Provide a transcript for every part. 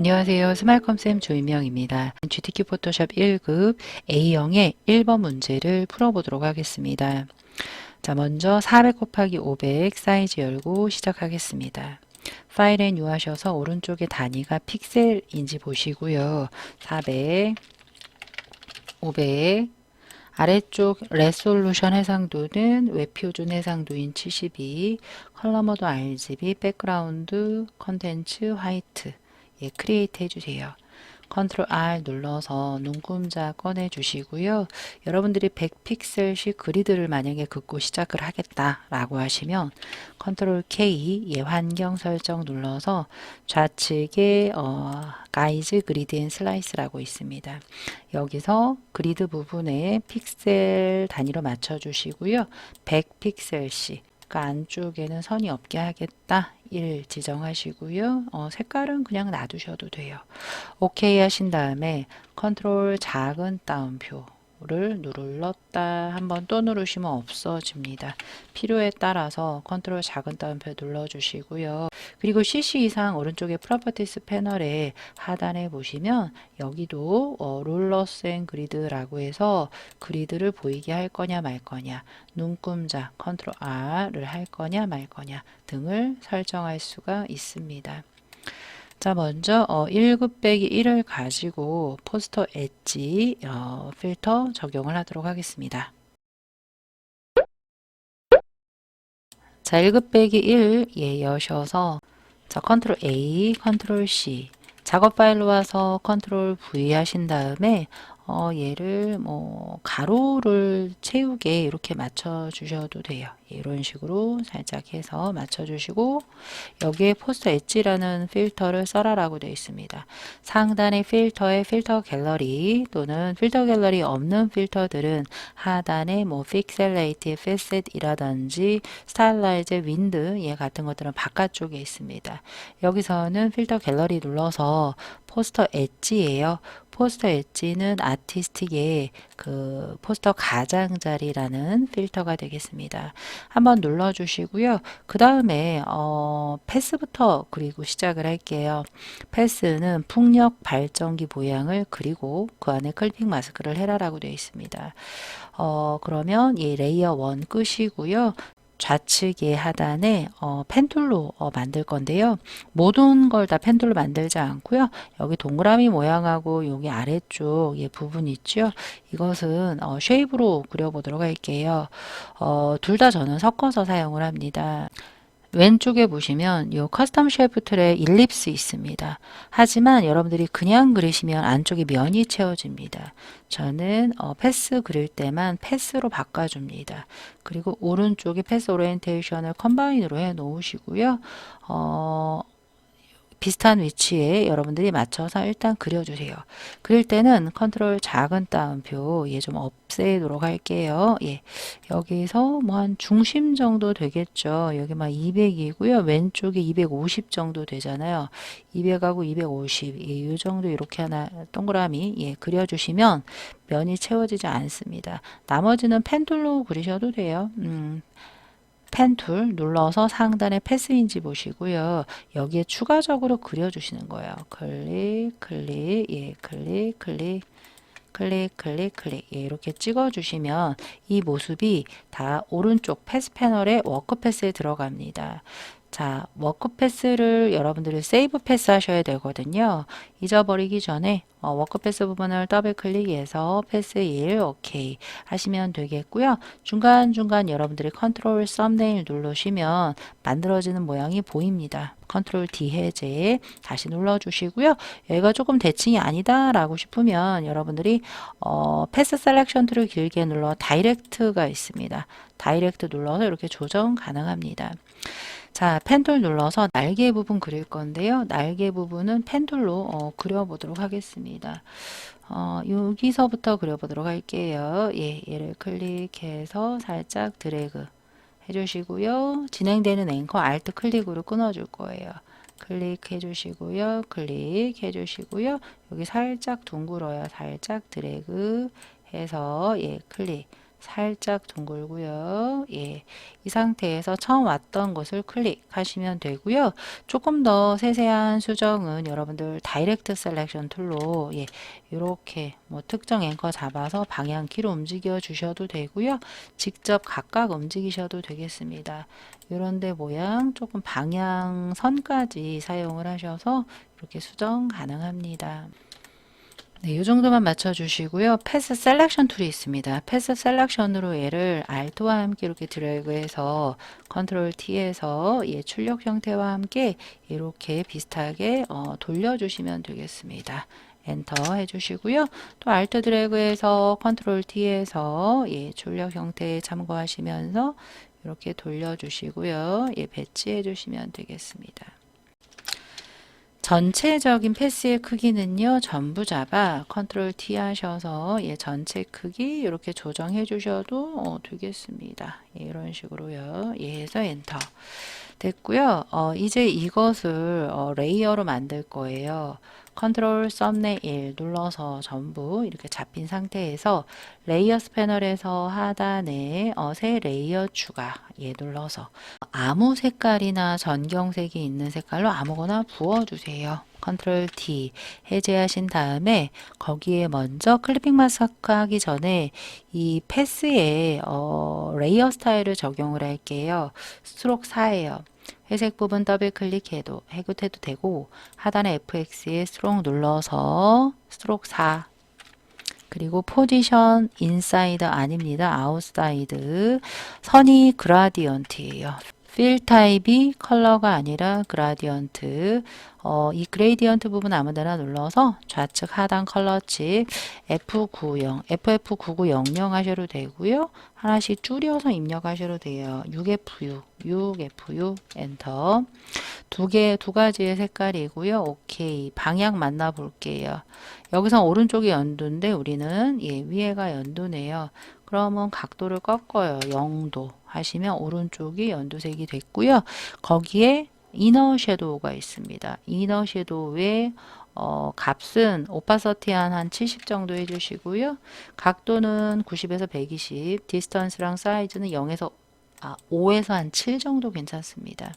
안녕하세요. 스마일컴쌤 조인명입니다. GTK 포토샵 1급 A형의 1번 문제를 풀어보도록 하겠습니다. 자, 먼저 400 곱하기 500 사이즈 열고 시작하겠습니다. 파일에 유하셔서 오른쪽에 단위가 픽셀인지 보시고요. 400, 500, 아래쪽 레솔루션 해상도는 웹표준 해상도인 72, 컬러 모드 RGB, 백그라운드, 컨텐츠, 화이트. 예, 크리에이트 해주세요. 컨트롤 R 눌러서 눈금자 꺼내 주시고요. 여러분들이 100픽셀씩 그리드를 만약에 긋고 시작을 하겠다라고 하시면 컨트롤 K 예, 환경 설정 눌러서 좌측에 가이즈 그리드 앤 슬라이스라고 있습니다. 여기서 그리드 부분에 픽셀 단위로 맞춰 주시고요. 100픽셀씩 그러니까 안쪽에는 선이 없게 하겠다. 1 지정하시고요. 색깔은 그냥 놔두셔도 돼요. 오케이 하신 다음에 컨트롤 작은 따옴표를 눌렀다 한번 또 누르시면 없어집니다. 필요에 따라서 컨트롤 작은 따옴표 눌러주시고요. 그리고 CC 이상 오른쪽에 프로퍼티스 패널에 하단에 보시면 여기도 룰러스 앤 그리드라고 해서 그리드를 보이게 할 거냐 말 거냐, 눈금자 컨트롤 R을 할 거냐 말 거냐 등을 설정할 수가 있습니다. 자, 먼저 1급 빼기 1을 가지고 포스터 엣지 필터 적용을 하도록 하겠습니다. 자, 1급 빼기 1 예, 여셔서 자, 컨트롤 A, 컨트롤 C 작업 파일로 와서 컨트롤 V 하신 다음에 얘를 뭐 가로를 채우게 이렇게 맞춰 주셔도 돼요. 이런 식으로 살짝 해서 맞춰 주시고 여기에 포스터 엣지라는 필터를 써라라고 되어 있습니다. 상단의 필터에 필터 갤러리 또는 필터 갤러리 없는 필터들은 하단에 뭐 픽셀레이트, 패셋이라든지 스타일라이즈, 윈드 얘 같은 것들은 바깥쪽에 있습니다. 여기서는 필터 갤러리 눌러서 포스터 엣지예요. 포스터 엣지는 아티스틱의 그 포스터 가장자리라는 필터가 되겠습니다. 한번 눌러주시고요. 그 다음에 패스부터 그리고 시작을 할게요. 패스는 풍력 발전기 모양을 그리고 그 안에 클핑 마스크를 해라라고 되어 있습니다. 그러면 이 레이어 1 끄시고요. 좌측의 하단에 펜툴로 만들 건데요. 모든 걸 다 펜툴로 만들지 않고요. 여기 동그라미 모양하고 여기 아래쪽 부분 있죠. 이것은 쉐입으로 그려보도록 할게요. 둘 다 저는 섞어서 사용을 합니다. 왼쪽에 보시면 이 커스텀 쉐이프 툴에 일립스 있습니다. 하지만 여러분들이 그냥 그리시면 안쪽에 면이 채워집니다. 저는 패스 그릴 때만 패스로 바꿔줍니다. 그리고 오른쪽에 패스 오리엔테이션을 컴바인으로 해 놓으시고요. 비슷한 위치에 여러분들이 맞춰서 일단 그려주세요. 그릴 때는 컨트롤 작은 따옴표 좀 없애도록 할게요. 예, 여기서 뭐 한 중심 정도 되겠죠. 여기 막 200이고요. 왼쪽에 250 정도 되잖아요. 200하고 250, 이 정도 이렇게 하나 동그라미 그려주시면 면이 채워지지 않습니다. 나머지는 펜툴로 그리셔도 돼요. 펜 툴 눌러서 상단에 패스인지 보시고요. 여기에 추가적으로 그려주시는 거예요. 클릭, 클릭, 클릭, 클릭, 클릭, 클릭, 클릭. 이렇게 찍어주시면 이 모습이 다 오른쪽 패스 패널에 워크 패스에 들어갑니다. 자, 워크 패스를 여러분들이 세이브 패스 하셔야 되거든요. 잊어버리기 전에 워크 패스 부분을 더블 클릭해서 패스 1 오케이 하시면 되겠고요. 중간중간 여러분들이 컨트롤 썸네일 누르시면 만들어지는 모양이 보입니다. 컨트롤 D 해제 다시 눌러주시고요. 여기가 조금 대칭이 아니다 라고 싶으면 여러분들이 패스 셀렉션 툴을 길게 눌러 다이렉트가 있습니다. 다이렉트 눌러서 이렇게 조정 가능합니다. 자, 펜툴 눌러서 날개 부분 그릴 건데요. 날개 부분은 펜툴로 그려보도록 하겠습니다. 여기서부터 그려보도록 할게요. 얘를 클릭해서 살짝 드래그 해주시고요. 진행되는 앵커 Alt 클릭으로 끊어줄 거예요. 클릭해 주시고요. 클릭해 주시고요. 여기 살짝 둥글어요. 살짝 드래그 해서 클릭. 살짝 둥글고요. 예, 이 상태에서 처음 왔던 곳을 클릭하시면 되고요. 조금 더 세세한 수정은 여러분들 다이렉트 셀렉션 툴로 예, 이렇게 뭐 특정 앵커 잡아서 방향키로 움직여 주셔도 되고요. 직접 각각 움직이셔도 되겠습니다. 이런데 모양 조금 방향선까지 사용을 하셔서 이렇게 수정 가능합니다. 네, 이 정도만 맞춰주시고요. 패스 셀렉션 툴이 있습니다. 패스 셀렉션으로 얘를 Alt와 함께 이렇게 드래그해서 컨트롤 T에서 얘 출력 형태와 함께 이렇게 비슷하게 돌려주시면 되겠습니다. 엔터 해주시고요. 또 Alt 드래그해서 컨트롤 T에서 얘 출력 형태 참고하시면서 이렇게 돌려주시고요. 얘 배치해 주시면 되겠습니다. 전체적인 패스의 크기는요, 전부 잡아 컨트롤 T 하셔서 예, 전체 크기 이렇게 조정해 주셔도 되겠습니다. 예, 이런 식으로요. 예, 해서 엔터. 됐고요. 이제 이것을 레이어로 만들 거예요. 컨트롤 썸네일 눌러서 전부 이렇게 잡힌 상태에서 레이어스 패널에서 하단에 새 레이어 추가 예 눌러서 아무 색깔이나 전경색이 있는 색깔로 아무거나 부어주세요. 컨트롤 D 해제하신 다음에 거기에 먼저 클리핑 마스크 하기 전에 이 패스에 레이어 스타일을 적용을 할게요. 스트로크 4예요. 회색 부분 더블 클릭해도 해도 되고 하단에 FX에 스트로크 눌러서 스트로크 4 그리고 포지션 인사이드 아닙니다. 아웃사이드 선이 그라디언트예요. 필 타입이 컬러가 아니라 그라디언트 이 그레디언트 부분 아무데나 눌러서 좌측 하단 컬러칩 F90, FF9900 하셔도 되고요. 하나씩 줄여서 입력하셔도 돼요. 6F6, 6F6 엔터 두 가지의 색깔이고요. 오케이. 방향 만나 볼게요. 여기서 오른쪽이 연두인데 우리는 예, 위에가 연두네요. 그러면 각도를 꺾어요. 0도 하시면 오른쪽이 연두색이 됐고요. 거기에 이너 섀도우가 있습니다. 이너 섀도우의 값은 오파서티한 한 70 정도 해주시고요. 각도는 90에서 120, 디스턴스랑 사이즈는 5에서 한 7 정도 괜찮습니다.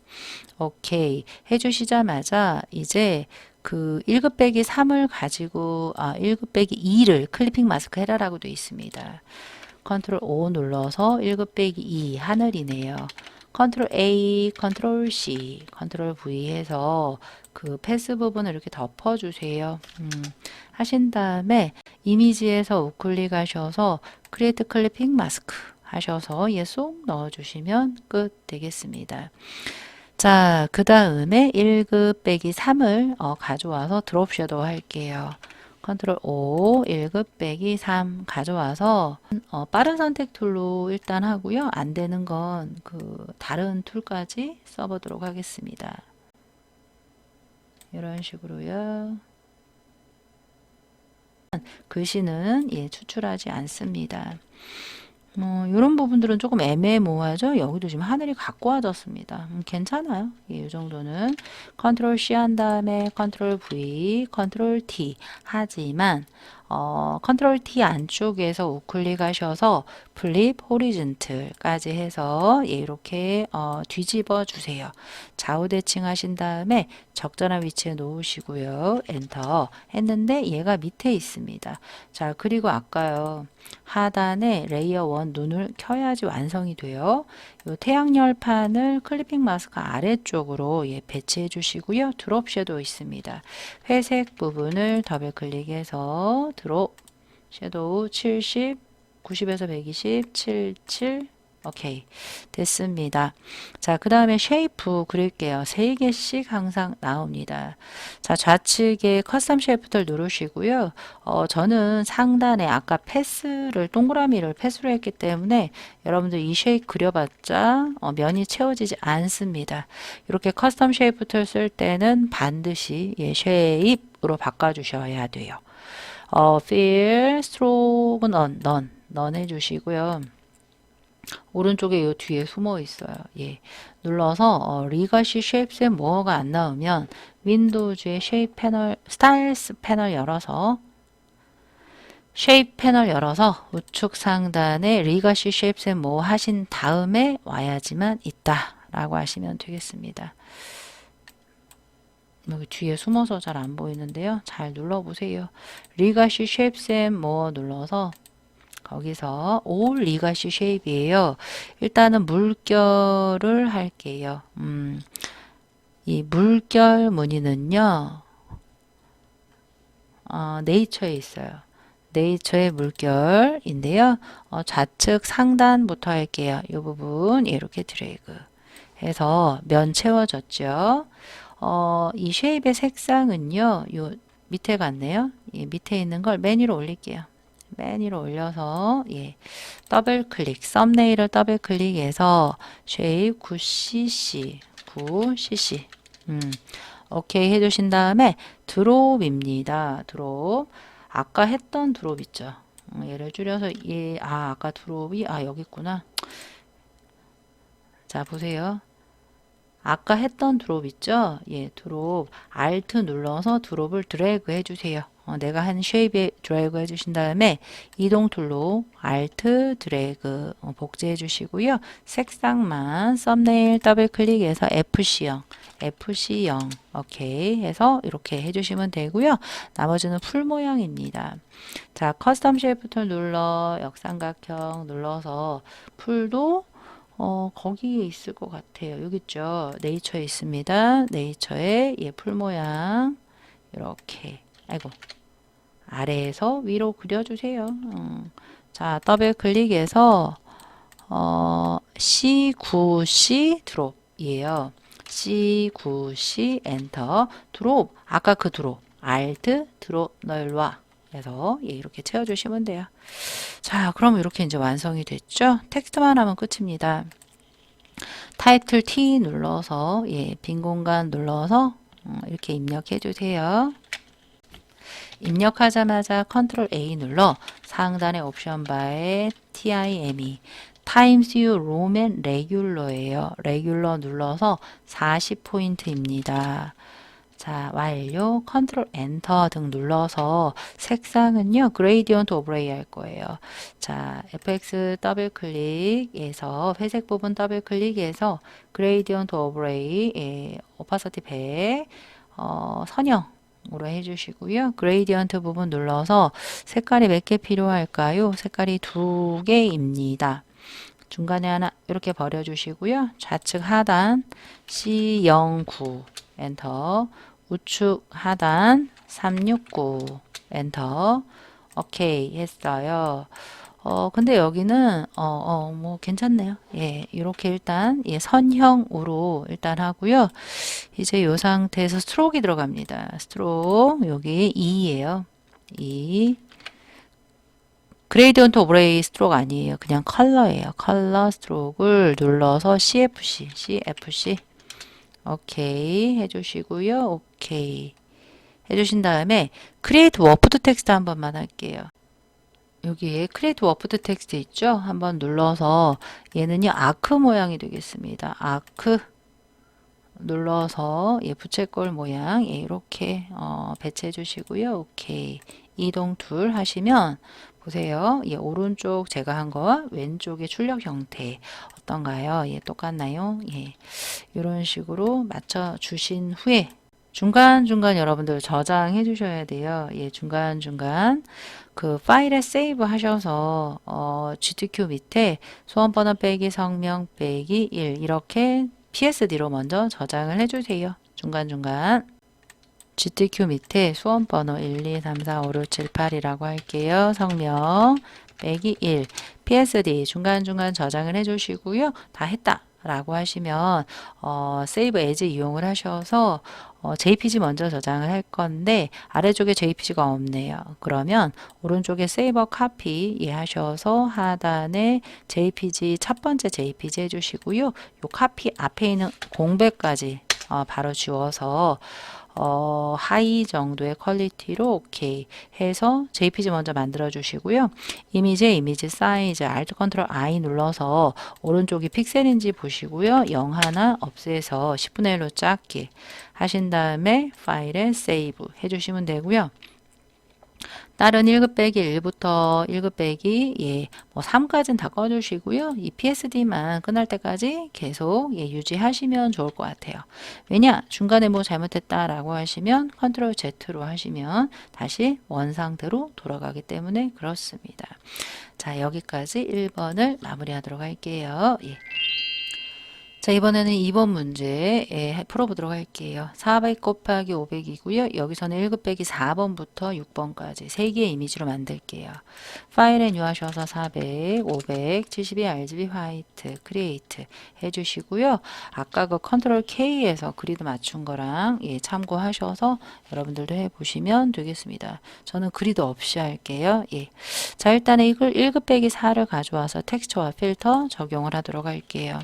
오케이. 해주시자마자 이제 그 1급 빼기 3을 가지고 1급 빼기 2를 클리핑 마스크 해라라고 되어 있습니다. 컨트롤 O 눌러서 1급 빼기 2 하늘이네요. 컨트롤 A, 컨트롤 C, 컨트롤 V 해서 그 패스 부분을 이렇게 덮어주세요. 하신 다음에 이미지에서 우클릭 하셔서 크리에이트 클리핑 마스크 하셔서 얘 쏙 넣어주시면 끝 되겠습니다. 자, 그 다음에 1급 빼기 3을 가져와서 드롭 섀도우 할게요. 컨트롤 O 1급 빼기 3 가져와서 빠른 선택 툴로 일단 하고요. 안 되는 건 그 다른 툴까지 써보도록 하겠습니다. 이런 식으로요. 글씨는 예, 추출하지 않습니다. 이런 부분들은 조금 애매모호하죠. 여기도 지금 하늘이 가까워졌습니다. 괜찮아요. 예, 이 정도는 컨트롤 C 한 다음에 컨트롤 V, 컨트롤 T 하지만 컨트롤 T 안쪽에서 우클릭 하셔서 플립 호리즌틀까지 해서 예, 이렇게 뒤집어 주세요. 좌우 대칭 하신 다음에 적절한 위치에 놓으시고요. 엔터 했는데 얘가 밑에 있습니다. 자, 그리고 아까요. 하단에 레이어 1 눈을 켜야지 완성이 돼요. 이 태양열판을 클리핑 마스크 아래쪽으로 예, 배치해 주시고요. 드롭 섀도우 있습니다. 회색 부분을 더블 클릭해서 드롭 섀도우 70, 90에서 120, 77 오케이 됐습니다. 자, 그 다음에 쉐이프 그릴게요. 3개씩 항상 나옵니다. 자, 좌측에 커스텀 쉐이프를 누르시고요. 저는 상단에 아까 패스를 동그라미를 패스로 했기 때문에 여러분들 이 쉐이프 그려봤자 면이 채워지지 않습니다. 이렇게 커스텀 쉐이프 툴 쓸 때는 반드시 예, 쉐입으로 바꿔주셔야 돼요. fill, stroke, none 해주시고요. 오른쪽에 이 뒤에 숨어 있어요. 예. 눌러서 리가시 쉐입스에 뭐가 안 나오면 윈도우즈의 쉐입 패널, 스타일스 패널 열어서 쉐입 패널 열어서 우측 상단에 리가시 쉐입스 앤 모 하신 다음에 와야지만 있다 라고 하시면 되겠습니다. 여기 뒤에 숨어서 잘 안 보이는데요. 잘 눌러보세요. 리가시 쉐입스 앤 모 눌러서 거기서 올 리가시 쉐입이에요. 일단은 물결을 할게요. 이 물결 무늬는요. 네이처에 있어요. 네이처의 물결인데요. 좌측 상단부터 할게요. 이 부분 이렇게 드래그 해서 면 채워졌죠. 이 쉐입의 색상은요. 요 밑에 갔네요. 예, 밑에 있는 걸 맨 위로 올릴게요. 맨 위로 올려서 예, 더블 클릭, 썸네일을 더블 클릭해서 쉐입 9cc, 9cc 오케이 해주신 다음에 드롭입니다. 드롭. 아까 했던 드롭 있죠. 얘를 줄여서 아까 드롭이 여기 있구나. 자, 보세요. 아까 했던 드롭 있죠? 예, 드롭 Alt 눌러서 드롭을 드래그 해주세요. 내가 한 쉐입에 드래그 해주신 다음에 이동 툴로 Alt 드래그 복제해 주시고요. 색상만 썸네일 더블 클릭해서 FC0 오케이 해서 이렇게 해주시면 되고요. 나머지는 풀 모양입니다. 자, 커스텀 쉐이프 툴 눌러 역삼각형 눌러서 풀도 거기에 있을 것 같아요. 여기 있죠. 네이처에 있습니다. 네이처에 풀 모양 이렇게 아래에서 위로 그려주세요. 자, 더블 클릭해서 C9C 드롭이에요. C9C 엔터 드롭 아까 그 드롭 Alt 드롭 널와 해서 이렇게 채워주시면 돼요. 자, 그럼 이렇게 이제 완성이 됐죠? 텍스트만 하면 끝입니다. 타이틀 T 눌러서 빈 공간 눌러서 이렇게 입력해 주세요. 입력하자마자 컨트롤 A 눌러 상단의 옵션 바에 TIME Times U Roman Regular예요. 레귤러 눌러서 40포인트입니다. 자, 완료. 컨트롤 엔터 등 눌러서 색상은요. 그레이디언트 오브레이 할 거예요. 자, FX 더블 클릭해서 회색 부분 더블 클릭해서 그레이디언트 오브레이 오파시티 100 선형으로 해주시고요. 그레이디언트 부분 눌러서 색깔이 몇 개 필요할까요? 색깔이 2개입니다. 중간에 하나 이렇게 버려주시고요. 좌측 하단 C09 엔터 우측 하단 369 엔터 오케이 했어요. 근데 여기는 뭐 괜찮네요. 예, 이렇게 일단 선형으로 일단 하고요. 이제 이 상태에서 스트로크가 들어갑니다. 스트로크 여기 2예요. 2 그레이디언트 오브레이 스트로크 아니에요. 그냥 컬러예요. 컬러 스트로크를 눌러서 CFC 오케이 해주시고요. 오케이 해주신 다음에 크리에이트 워프드 텍스트 한 번만 할게요. 여기에 크리에이트 워프드 텍스트 있죠? 한번 눌러서 얘는요 아크 모양이 되겠습니다. 아크 눌러서 부채꼴 모양 이렇게 배치해 주시고요. 오케이 이동 툴 하시면 보세요. 오른쪽 제가 한 거와 왼쪽의 출력 형태 어떤가요? 똑같나요? 이런 식으로 맞춰 주신 후에 중간중간 여러분들 저장해 주셔야 돼요. 중간중간 그 파일에 세이브 하셔서 GTQ 밑에 소원 번호 빼기 성명 빼기 1 이렇게 PSD로 먼저 저장을 해주세요. 중간중간 GTQ 밑에 수험 번호 1, 2, 3, 4, 5, 6, 7, 8이라고 할게요. 성명 빼기 1 PSD 중간중간 저장을 해주시고요. 다 했다 라고 하시면 세이브 에즈 이용을 하셔서 JPG 먼저 저장을 할 건데 아래쪽에 JPG가 없네요. 그러면 오른쪽에 세이버 카피 하셔서 하단에 JPG 첫 번째 JPG 해주시고요. 요 카피 앞에 있는 공백까지 바로 지워서 하이 정도의 퀄리티로 오케이 해서 JPG 먼저 만들어 주시고요. 이미지 사이즈 Alt 컨트롤 I 눌러서 오른쪽이 픽셀인지 보시고요. 0 하나 없애서 10분의 1로 작게 하신 다음에 파일에 세이브 해주시면 되고요. 다른 1급 빼기 1부터 1급 빼기 예, 뭐 3까지는 다 꺼주시고요. 이 PSD만 끝날 때까지 계속 예, 유지하시면 좋을 것 같아요. 왜냐? 중간에 뭐 잘못했다라고 하시면 컨트롤 Z로 하시면 다시 원상태로 돌아가기 때문에 그렇습니다. 자, 여기까지 1번을 마무리하도록 할게요. 예. 자, 이번에는 2번 문제 풀어보도록 할게요. 400 곱하기 500이고요. 여기서는 1급 빼기 4번부터 6번까지 3개의 이미지로 만들게요. 파일에 뉴하셔서 400, 500, 72 RGB 화이트, 크리에이트 해주시고요. 아까 그 컨트롤 K에서 그리드 맞춘 거랑 예, 참고하셔서 여러분들도 해보시면 되겠습니다. 저는 그리드 없이 할게요. 예. 자, 일단 이걸 1급 빼기 4를 가져와서 텍스처와 필터 적용을 하도록 할게요.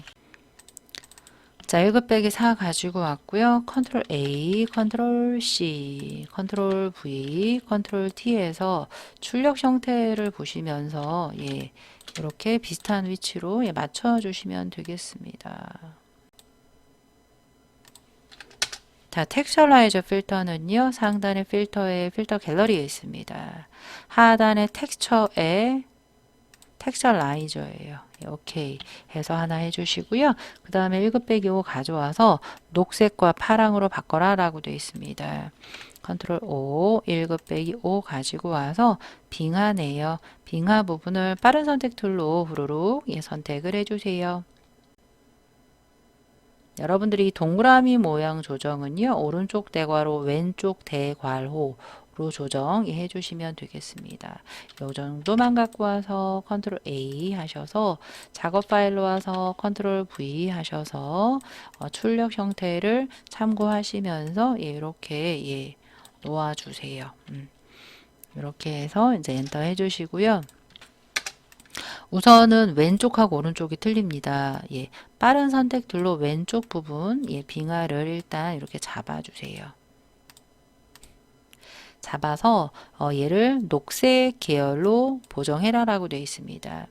자, 1급 빼기 4 가지고 왔고요. 컨트롤 A, 컨트롤 C, 컨트롤 V, 컨트롤 T에서 출력 형태를 보시면서 예, 이렇게 비슷한 위치로 예, 맞춰주시면 되겠습니다. 자, 텍스처라이저 필터는요. 상단의 필터에 필터 갤러리에 있습니다. 하단의 텍스처에 텍스처라이저예요. 오케이 해서 하나 해주시고요. 그 다음에 1급 빼기 5 가져와서 녹색과 파랑으로 바꿔라 라고 되어 있습니다. 컨트롤 O 1급 빼기 5 가지고 와서 빙하네요. 빙하 부분을 빠른 선택 툴로 후루룩 예, 선택을 해주세요. 여러분들이 동그라미 모양 조정은요. 오른쪽 대괄호 왼쪽 대괄호 로 조정해 주시면 되겠습니다. 이 정도만 갖고 와서 컨트롤 A 하셔서 작업 파일로 와서 컨트롤 V 하셔서 출력 형태를 참고하시면서 예, 이렇게 예, 놓아주세요. 이렇게 해서 이제 엔터 해주시고요. 우선은 왼쪽하고 오른쪽이 틀립니다. 예, 빠른 선택 툴로 왼쪽 부분 예, 빙하를 일단 이렇게 잡아주세요. 잡아서 얘를 녹색 계열로 보정해라 라고 되어 있습니다.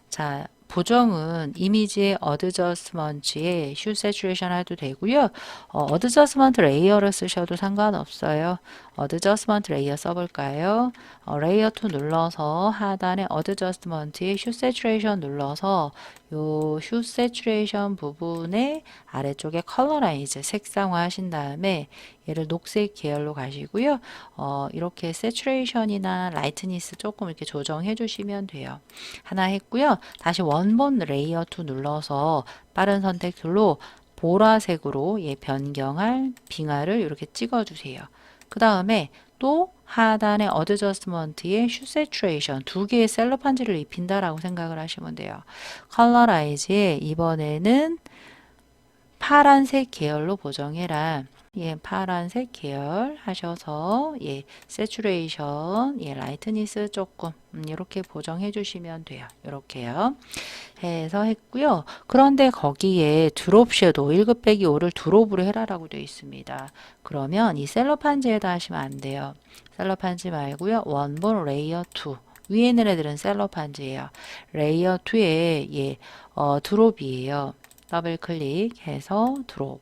자, 보정은 이미지의 어드저스먼트에 슈 세츄레이션 해도 되고요. 어드저스먼트 레이어를 쓰셔도 상관없어요. 어드저스먼트 레이어 써볼까요? 레이어 2 눌러서 하단에 어드저스먼트에 슈 세츄레이션 눌러서 요 슈 세츄레이션 부분에 아래쪽에 컬러라이즈 색상화 하신 다음에 얘를 녹색 계열로 가시고요. 이렇게 세츄레이션이나 라이트니스 조금 이렇게 조정해 주시면 돼요. 하나 했고요. 다시 원본 레이어 2 눌러서 빠른 선택 툴로 보라색으로 예, 변경할 빙하를 이렇게 찍어 주세요. 그 다음에 또 하단의 어드저스먼트에 슈 세츄레이션 2개의 셀로판지를 입힌다라고 생각을 하시면 돼요. 컬러라이즈에 이번에는 파란색 계열로 보정해라. 예, 파란색 계열 하셔서 예, 세츄레이션, 예, 라이트니스 조금 이렇게 보정해 주시면 돼요. 이렇게요. 해서 했고요. 그런데 거기에 드롭 섀도우 1급 빼기 5를 드롭으로 해라라고 되어 있습니다. 그러면 이 셀러판지에다 하시면 안 돼요. 셀러판지 말고요. 원본 레이어 2 위에 있는 애들은 셀러판지예요. 레이어 2에 예, 드롭이에요. 더블 클릭해서 드롭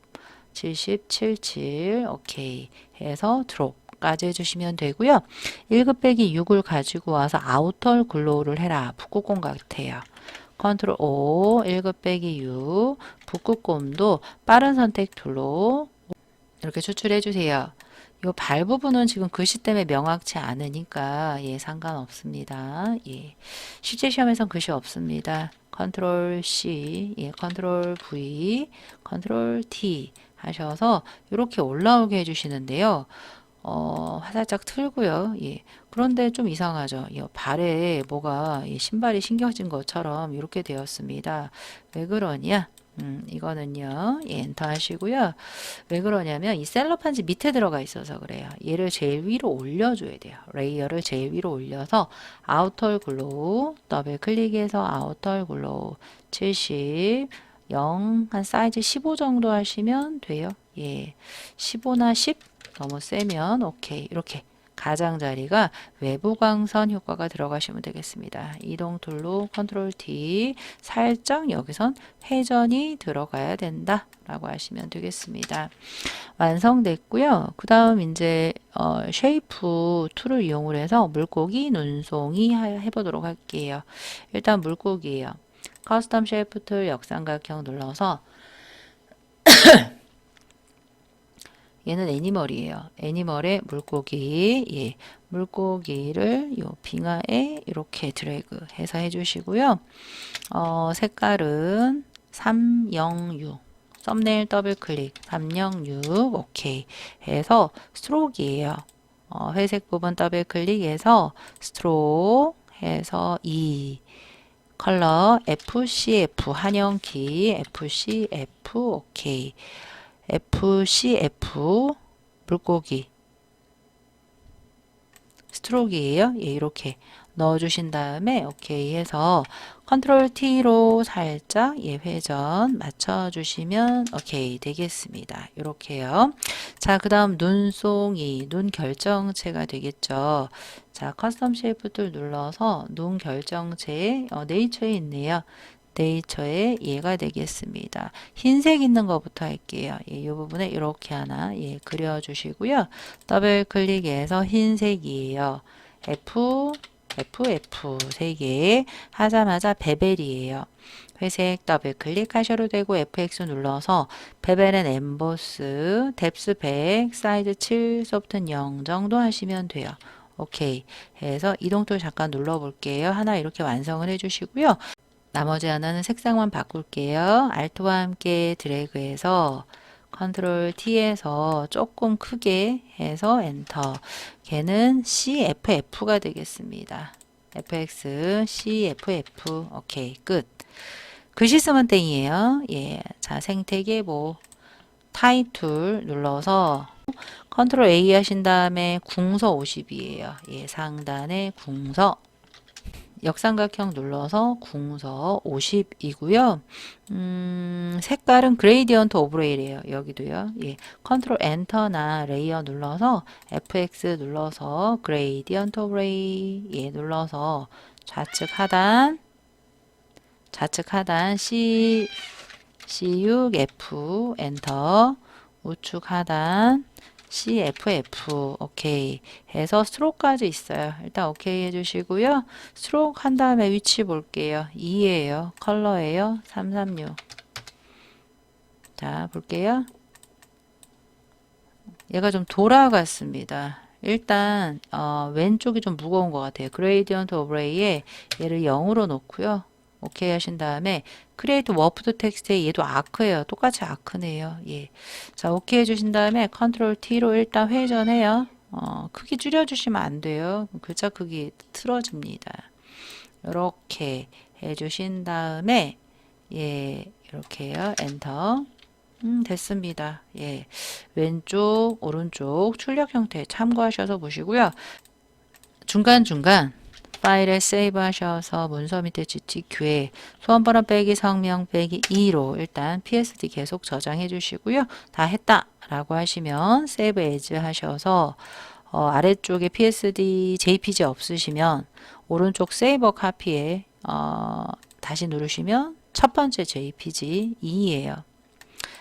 77, 오케이 해서 드롭까지 해주시면 되고요. 1급 빼기 6을 가지고 와서 아우터 글로우를 해라. 북극곰 같아요. 컨트롤 O 1급 빼기 6 북극곰도 빠른 선택 툴로 이렇게 추출해 주세요. 이 발 부분은 지금 글씨 때문에 명확치 않으니까 예, 상관없습니다. 예. 실제 시험에선 글씨 없습니다. 컨트롤 C, 예, 컨트롤 V, 컨트롤 T 하셔서 이렇게 올라오게 해주시는데요. 살짝 틀고요. 예. 그런데 좀 이상하죠. 이 발에 뭐가 신발이 신겨진 것처럼 이렇게 되었습니다. 왜 그러냐? 이거는요. 예, 엔터 하시고요. 왜 그러냐면 이 셀러판지 밑에 들어가 있어서 그래요. 얘를 제일 위로 올려줘야 돼요. 레이어를 제일 위로 올려서 아우터 글로우 더블 클릭해서 아우터 글로우 70 0 한 사이즈 15 정도 하시면 돼요. 예, 15나 10 너무 세면 오케이 이렇게 가장자리가 외부 광선 효과가 들어가시면 되겠습니다. 이동 툴로 컨트롤 T 살짝 여기선 회전이 들어가야 된다 라고 하시면 되겠습니다. 완성됐고요. 그 다음 이제 쉐이프 툴을 이용을 해서 물고기 눈송이 해보도록 할게요. 일단 물고기예요. 커스텀 쉐이프 툴 역삼각형 눌러서 얘는 애니멀이에요. 애니멀의 물고기, 예, 물고기를 요 빙하에 이렇게 드래그 해서 해주시고요. 색깔은 306, 썸네일 더블 클릭 306, 오케이 해서 스트로크이에요. 회색 부분 더블 클릭해서 스트로크 해서 2 컬러 FCF 한영키 FCF 오케이 FCF 물고기 스트로크이에요. 예, 이렇게 넣어주신 다음에 오케이 해서 컨트롤 T로 살짝 예, 회전 맞춰주시면 오케이 되겠습니다. 이렇게요. 자, 그 다음 눈송이, 눈 결정체가 되겠죠. 자, 커스텀 쉐이프 툴 눌러서 눈 결정체 네이처에 있네요. 네이처에 얘가 되겠습니다. 흰색 있는 것부터 할게요. 예, 이 부분에 이렇게 하나 예, 그려주시고요. 더블 클릭해서 흰색이에요. F 3개 하자마자 베벨이에요. 회색 더블 클릭하셔도 되고 FX 눌러서 베벨은 엠보스, 뎁스 100, 사이즈 7, 소프트는 0 정도 하시면 돼요. 오케이 해서 이동툴 잠깐 눌러볼게요. 하나 이렇게 완성을 해주시고요. 나머지 하나는 색상만 바꿀게요. Alt와 함께 드래그해서 컨트롤 T에서 조금 크게 해서 엔터. 걔는 CFF가 되겠습니다. FX, CFF. 오케이, 끝. 글씨 쓰면 땡이에요. 예. 자, 생태계 뭐, 타입 툴 눌러서 컨트롤 A 하신 다음에 궁서 50이에요. 예, 상단에 궁서. 역삼각형 눌러서 궁서 50이고요. 색깔은 그레이디언트 오브레이예요. 여기도요. 예, 컨트롤 엔터나 레이어 눌러서 FX 눌러서 그레이디언트 오브레이 예, 눌러서 좌측 하단 C6F 엔터 우측 하단 CFF 오케이 해서 스트로크까지 있어요. 일단 오케이 해주시고요. 스트로크 한 다음에 위치 볼게요. 2예요. 컬러예요. 336. 자 볼게요. 얘가 좀 돌아갔습니다. 일단 왼쪽이 좀 무거운 것 같아요. 그레이디언트 오브레이에 얘를 0으로 놓고요. 오케이 하신 다음에 크리에이트 워프드 텍스트에 얘도 아크예요. 똑같이 아크네요. 예. 자, 오케이 해주신 다음에 컨트롤 T로 일단 회전해요. 크기 줄여주시면 안 돼요. 글자 크기 틀어집니다. 이렇게 해주신 다음에 예, 이렇게 해요. 엔터. 됐습니다. 예. 왼쪽, 오른쪽 출력 형태 참고하셔서 보시고요. 중간중간 파일에 세이브 하셔서 문서 밑에 GTQ에 소원번호 빼기 성명 빼기 2로 일단 PSD 계속 저장해 주시고요. 다 했다 라고 하시면 세이브 에즈 하셔서 아래쪽에 PSD JPG 없으시면 오른쪽 세이버 카피에 다시 누르시면 첫 번째 JPG 2예요.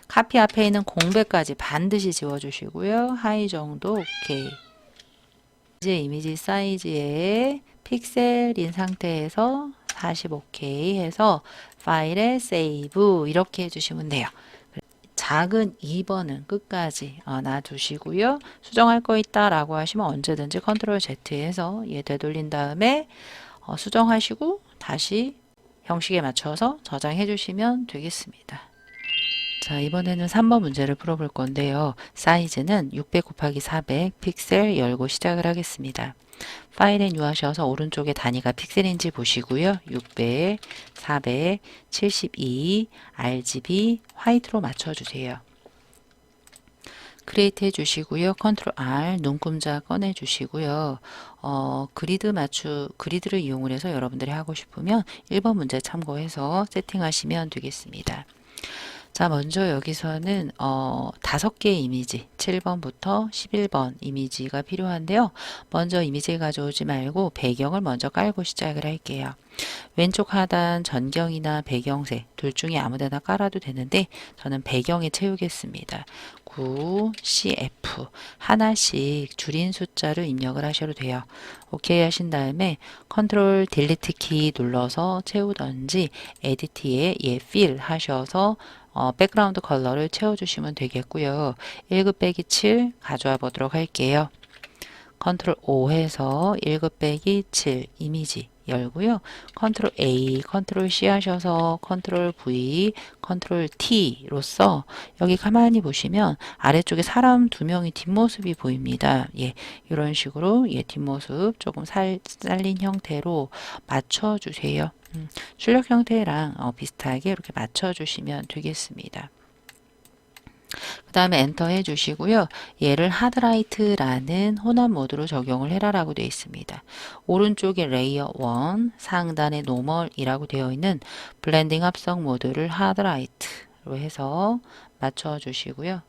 카피 앞에 있는 공백까지 반드시 지워주시고요. 하이 정도 오케이. 이제 이미지 사이즈에 픽셀인 상태에서 45K 해서 파일에 세이브 이렇게 해주시면 돼요. 작은 2번은 끝까지 놔두시고요. 수정할 거 있다 라고 하시면 언제든지 컨트롤 Z 해서 얘 되돌린 다음에 수정하시고 다시 형식에 맞춰서 저장해 주시면 되겠습니다. 자, 이번에는 3번 문제를 풀어볼 건데요. 사이즈는 600 곱하기 400 픽셀 열고 시작을 하겠습니다. 파일에 뉴하셔서 오른쪽에 단위가 픽셀인지 보시고요. 600, 400, 72, RGB 화이트로 맞춰주세요. 크리에이트 해주시고요. 컨트롤 R 눈금자 꺼내주시고요. 그리드를 이용을 해서 여러분들이 하고 싶으면 1번 문제 참고해서 세팅하시면 되겠습니다. 자, 먼저 여기서는 5개의 이미지, 7번부터 11번 이미지가 필요한데요. 먼저 이미지를 가져오지 말고 배경을 먼저 깔고 시작을 할게요. 왼쪽 하단 전경이나 배경색 둘 중에 아무데나 깔아도 되는데 저는 배경에 채우겠습니다. 9, CF 하나씩 줄인 숫자를 입력을 하셔도 돼요. 오케이 하신 다음에 컨트롤 딜리트 키 눌러서 채우던지 에디트에 fill 하셔서 백그라운드 컬러를 채워주시면 되겠고요. 1급 빼기 7 가져와 보도록 할게요. 컨트롤 O 해서 1급 빼기 7 이미지 열고요. 컨트롤 A, 컨트롤 C 하셔서 컨트롤 V, 컨트롤 T로서 여기 가만히 보시면 아래쪽에 사람 2명이 뒷모습이 보입니다. 예, 이런 식으로 뒷모습 조금 잘린 형태로 맞춰주세요. 출력 형태랑 비슷하게 이렇게 맞춰주시면 되겠습니다. 그 다음에 엔터 해주시고요. 얘를 하드라이트라는 혼합 모드로 적용을 해라라고 되어 있습니다. 오른쪽에 레이어 1, 상단에 노멀이라고 되어 있는 블렌딩 합성 모드를 하드라이트로 해서 맞춰주시고요.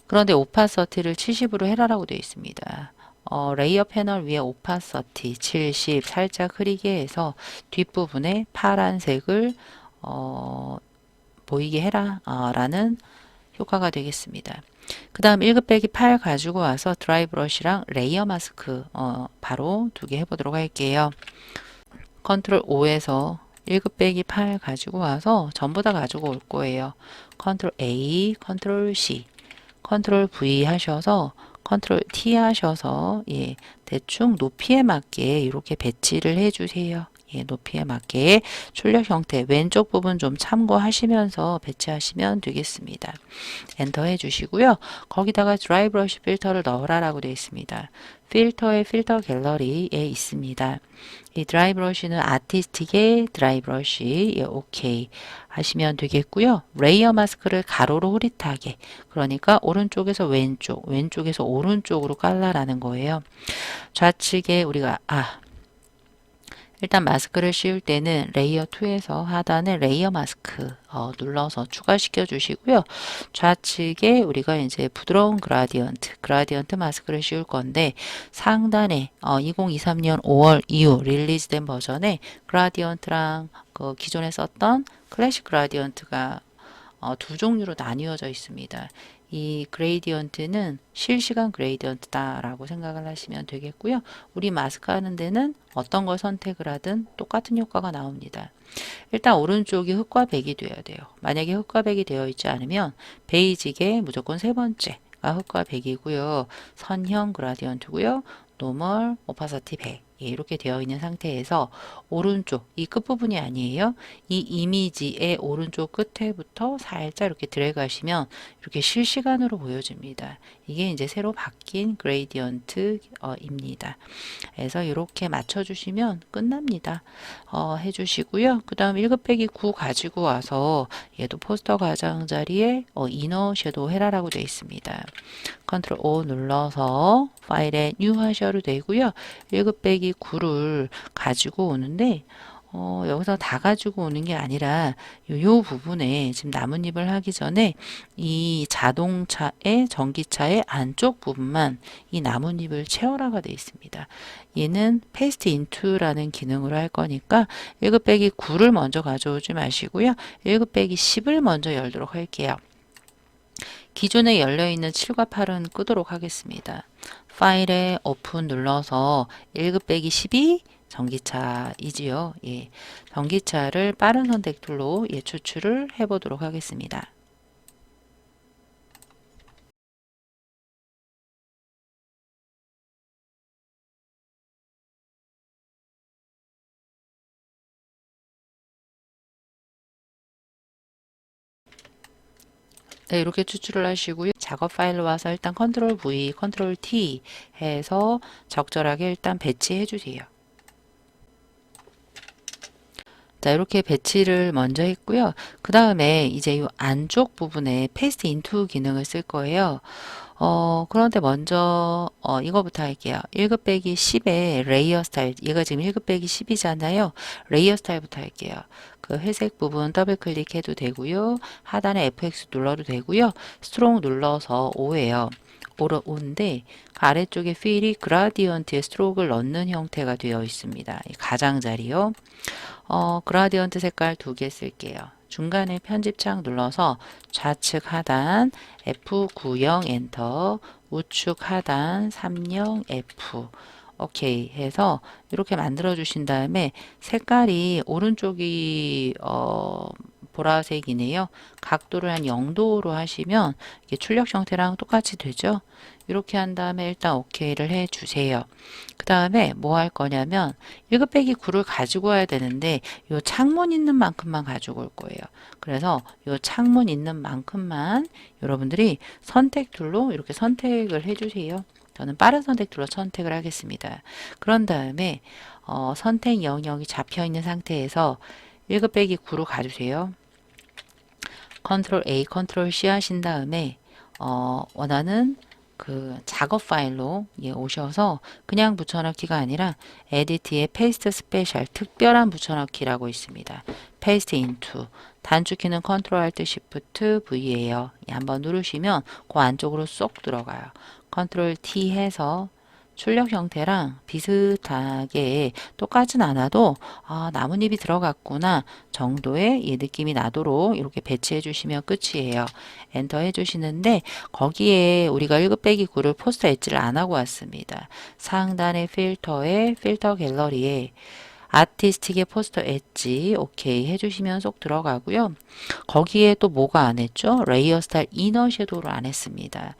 그런데 오파서티를 70으로 해라라고 되어 있습니다. 레이어 패널 위에 오파서티 70 살짝 흐리게 해서 뒷부분에 파란색을 보이게 해라 라는 효과가 되겠습니다. 그 다음 1급 빼기 8 가지고 와서 드라이 브러쉬랑 레이어 마스크 바로 2개 해보도록 할게요. 컨트롤 O에서 1급 빼기 8 가지고 와서 전부 다 가지고 올 거예요. 컨트롤 A, 컨트롤 C, 컨트롤 V 하셔서 컨트롤 T 하셔서 대충 높이에 맞게 이렇게 배치를 해주세요. 높이에 맞게 출력 형태 왼쪽 부분 좀 참고하시면서 배치하시면 되겠습니다. 엔터 해주시고요. 거기다가 드라이 브러쉬 필터를 넣으라고 되어 있습니다. 필터의 필터 갤러리에 있습니다. 이 드라이 브러쉬는 아티스틱의 드라이 브러쉬 오케이 하시면 되겠고요. 레이어 마스크를 가로로 흐릿하게 그러니까 오른쪽에서 왼쪽 왼쪽에서 오른쪽으로 깔라라는 거예요. 좌측에 우리가 일단 마스크를 씌울 때는 레이어 2에서 하단에 레이어 마스크 눌러서 추가시켜 주시고요. 좌측에 우리가 이제 부드러운 그라디언트 마스크를 씌울 건데 상단에 2023년 5월 이후 릴리즈된 버전에 그라디언트랑 그 기존에 썼던 클래식 그라디언트가 두 종류로 나뉘어져 있습니다. 이 그레이디언트는 실시간 그레이디언트다라고 생각을 하시면 되겠고요. 우리 마스크 하는 데는 어떤 걸 선택을 하든 똑같은 효과가 나옵니다. 일단 오른쪽이 흑과 백이 되어야 돼요. 만약에 흑과 백이 되어 있지 않으면 베이직에 무조건 세 번째가 흑과 백이고요. 선형 그라디언트고요. 노멀, 오파서티 100 이렇게 되어 있는 상태에서 오른쪽 이 끝부분이 아니에요. 이 이미지의 오른쪽 끝에부터 살짝 이렇게 드래그 하시면 이렇게 실시간으로 보여집니다. 이게 이제 새로 바뀐 그레이디언트입니다. 그래서 이렇게 맞춰주시면 끝납니다. 해주시고요. 그 다음 1급 빼기 9 가지고 와서 얘도 포스터 가장자리에 이너 섀도우 해라라고 되어 있습니다. 컨트롤 O 눌러서 파일에 뉴 하셔도 되고요. 1급 빼기 9를 가지고 오는데 여기서 다 가지고 오는 게 아니라 요 부분에 지금 나뭇잎을 하기 전에 이 자동차의 전기차의 안쪽 부분만 이 나뭇잎을 채워라가 되어 있습니다. 얘는 paste into라는 기능으로 할 거니까 1급 빼기 9를 먼저 가져오지 마시고요. 1급 빼기 10을 먼저 열도록 할게요. 기존에 열려있는 7과 8은 끄도록 하겠습니다. 파일에 오픈 눌러서 1급 빼기 12 전기차이지요. 전기차를 빠른 선택 툴로 추출을 해보도록 하겠습니다. 네, 이렇게 추출을 하시고요. 작업 파일로 와서 일단 컨트롤 V, 컨트롤 T 해서 적절하게 일단 배치해 주세요. 자, 이렇게 배치를 먼저 했고요. 그 다음에 이제 이 안쪽 부분에 paste into 기능을 쓸 거예요. 그런데 먼저 이거부터 할게요. 1급 빼기 10의 레이어 스타일, 얘가 지금 1급 빼기 10이잖아요. 레이어 스타일부터 할게요. 그 회색 부분 더블 클릭해도 되고요. 하단에 FX 눌러도 되고요. 스트롱 눌러서 5예요. 5인데 그 아래쪽에 필이 그라디언트에 스트로크를 넣는 형태가 되어 있습니다. 이 가장자리요. 그라디언트 색깔 2개 쓸게요. 중간에 편집창 눌러서 좌측 하단 F90 엔터, 우측 하단 30 F 오케이 해서 이렇게 만들어 주신 다음에 색깔이 오른쪽이 보라색이네요. 각도를 한 0도로 하시면 이게 출력 형태랑 똑같이 되죠. 이렇게 한 다음에 일단 오케이를 해 주세요. 그 다음에 뭐 할 거냐면 1급 빼기 9를 가지고 와야 되는데 요 창문 있는 만큼만 가지고 올 거예요. 그래서 요 창문 있는 만큼만 여러분들이 선택 툴로 이렇게 선택을 해 주세요. 저는 빠른 선택 툴로 선택을 하겠습니다. 그런 다음에 선택 영역이 잡혀 있는 상태에서 1급 빼기 9로 가주세요. 컨트롤 A, 컨트롤 C 하신 다음에 원하는 그 작업 파일로 오셔서 그냥 붙여넣기가 아니라 에디트에 페이스트 스페셜 특별한 붙여넣기라고 있습니다. 페이스트 인투 단축키는 컨트롤 알트 시프트 V예요. 한번 누르시면 그 안쪽으로 쏙 들어가요. 컨트롤 T 해서 출력 형태랑 비슷하게 똑같진 않아도 나뭇잎이 들어갔구나 정도의 느낌이 나도록 이렇게 배치해 주시면 끝이에요. 엔터 해 주시는데 거기에 우리가 1급 빼기 9를 포스터 엣지를 안 하고 왔습니다. 상단의 필터에 필터 갤러리에 아티스틱의 포스터 엣지 오케이 해주시면 쏙 들어가고요. 거기에 또 뭐가 안 했죠? 레이어 스타일 이너 섀도우를 안 했습니다.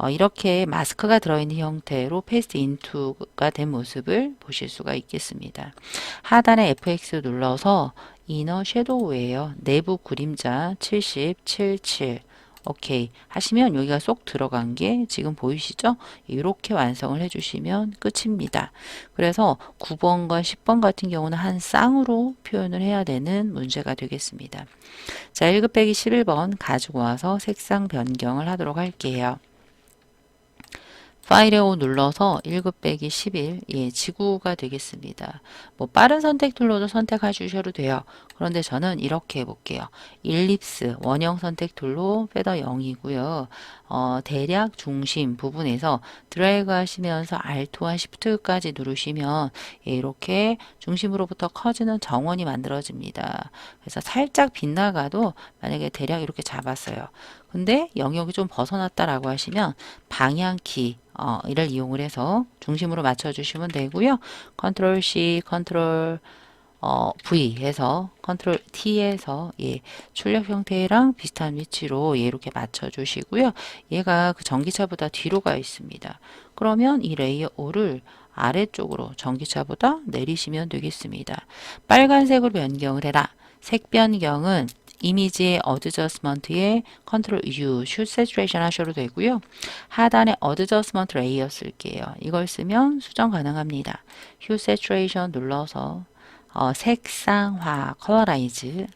이렇게 마스크가 들어있는 형태로 페이스트 인투가 된 모습을 보실 수가 있겠습니다. 하단에 FX 눌러서 이너 섀도우예요. 내부 그림자 70, 77 오케이 하시면 여기가 쏙 들어간 게 지금 보이시죠? 이렇게 완성을 해주시면 끝입니다. 그래서 9번과 10번 같은 경우는 한 쌍으로 표현을 해야 되는 문제가 되겠습니다. 자, 1급 빼기 11번 가지고 와서 색상 변경을 하도록 할게요. 파일에 O 눌러서 1급 빼기 11, 지구가 되겠습니다. 뭐 빠른 선택 툴로도 선택해 주셔도 돼요. 그런데 저는 이렇게 해볼게요. 일립스 원형 선택 툴로 페더 0이고요. 대략 중심 부분에서 드래그 하시면서 Alt와 Shift까지 누르시면 이렇게 중심으로부터 커지는 정원이 만들어집니다. 그래서 살짝 빗나가도 만약에 대략 이렇게 잡았어요. 근데 영역이 좀 벗어났다라고 하시면 방향키 이를 이용을 해서 중심으로 맞춰주시면 되고요. 컨트롤 C, 컨트롤 V 해서 컨트롤 T 해서 출력 형태랑 비슷한 위치로 이렇게 맞춰주시고요. 얘가 그 전기차보다 뒤로 가 있습니다. 그러면 이 레이어 5를 아래쪽으로 전기차보다 내리시면 되겠습니다. 빨간색으로 변경을 해라. 색 변경은 이미지의 어드저스먼트에 컨트롤 U, 슈 세츄레이션 하셔도 되고요. 하단에 어드저스먼트 레이어 쓸게요. 이걸 쓰면 수정 가능합니다. 휴 세츄레이션 눌러서 색상화, 컬러라이즈.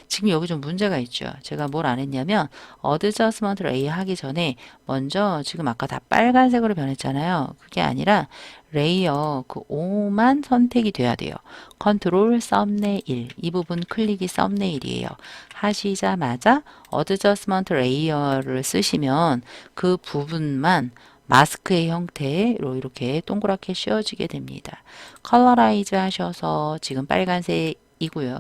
지금 여기 좀 문제가 있죠. 제가 뭘 안 했냐면, 어드저스먼트 레이어 하기 전에, 먼저 지금 아까 다 빨간색으로 변했잖아요. 그게 아니라, 레이어 그 5만 선택이 돼야 돼요. 컨트롤 썸네일. 이 부분 클릭이 썸네일이에요. 하시자마자, 어드저스먼트 레이어를 쓰시면, 그 부분만 마스크의 형태로 이렇게 동그랗게 씌워지게 됩니다. 컬러라이즈 하셔서 지금 빨간색이고요.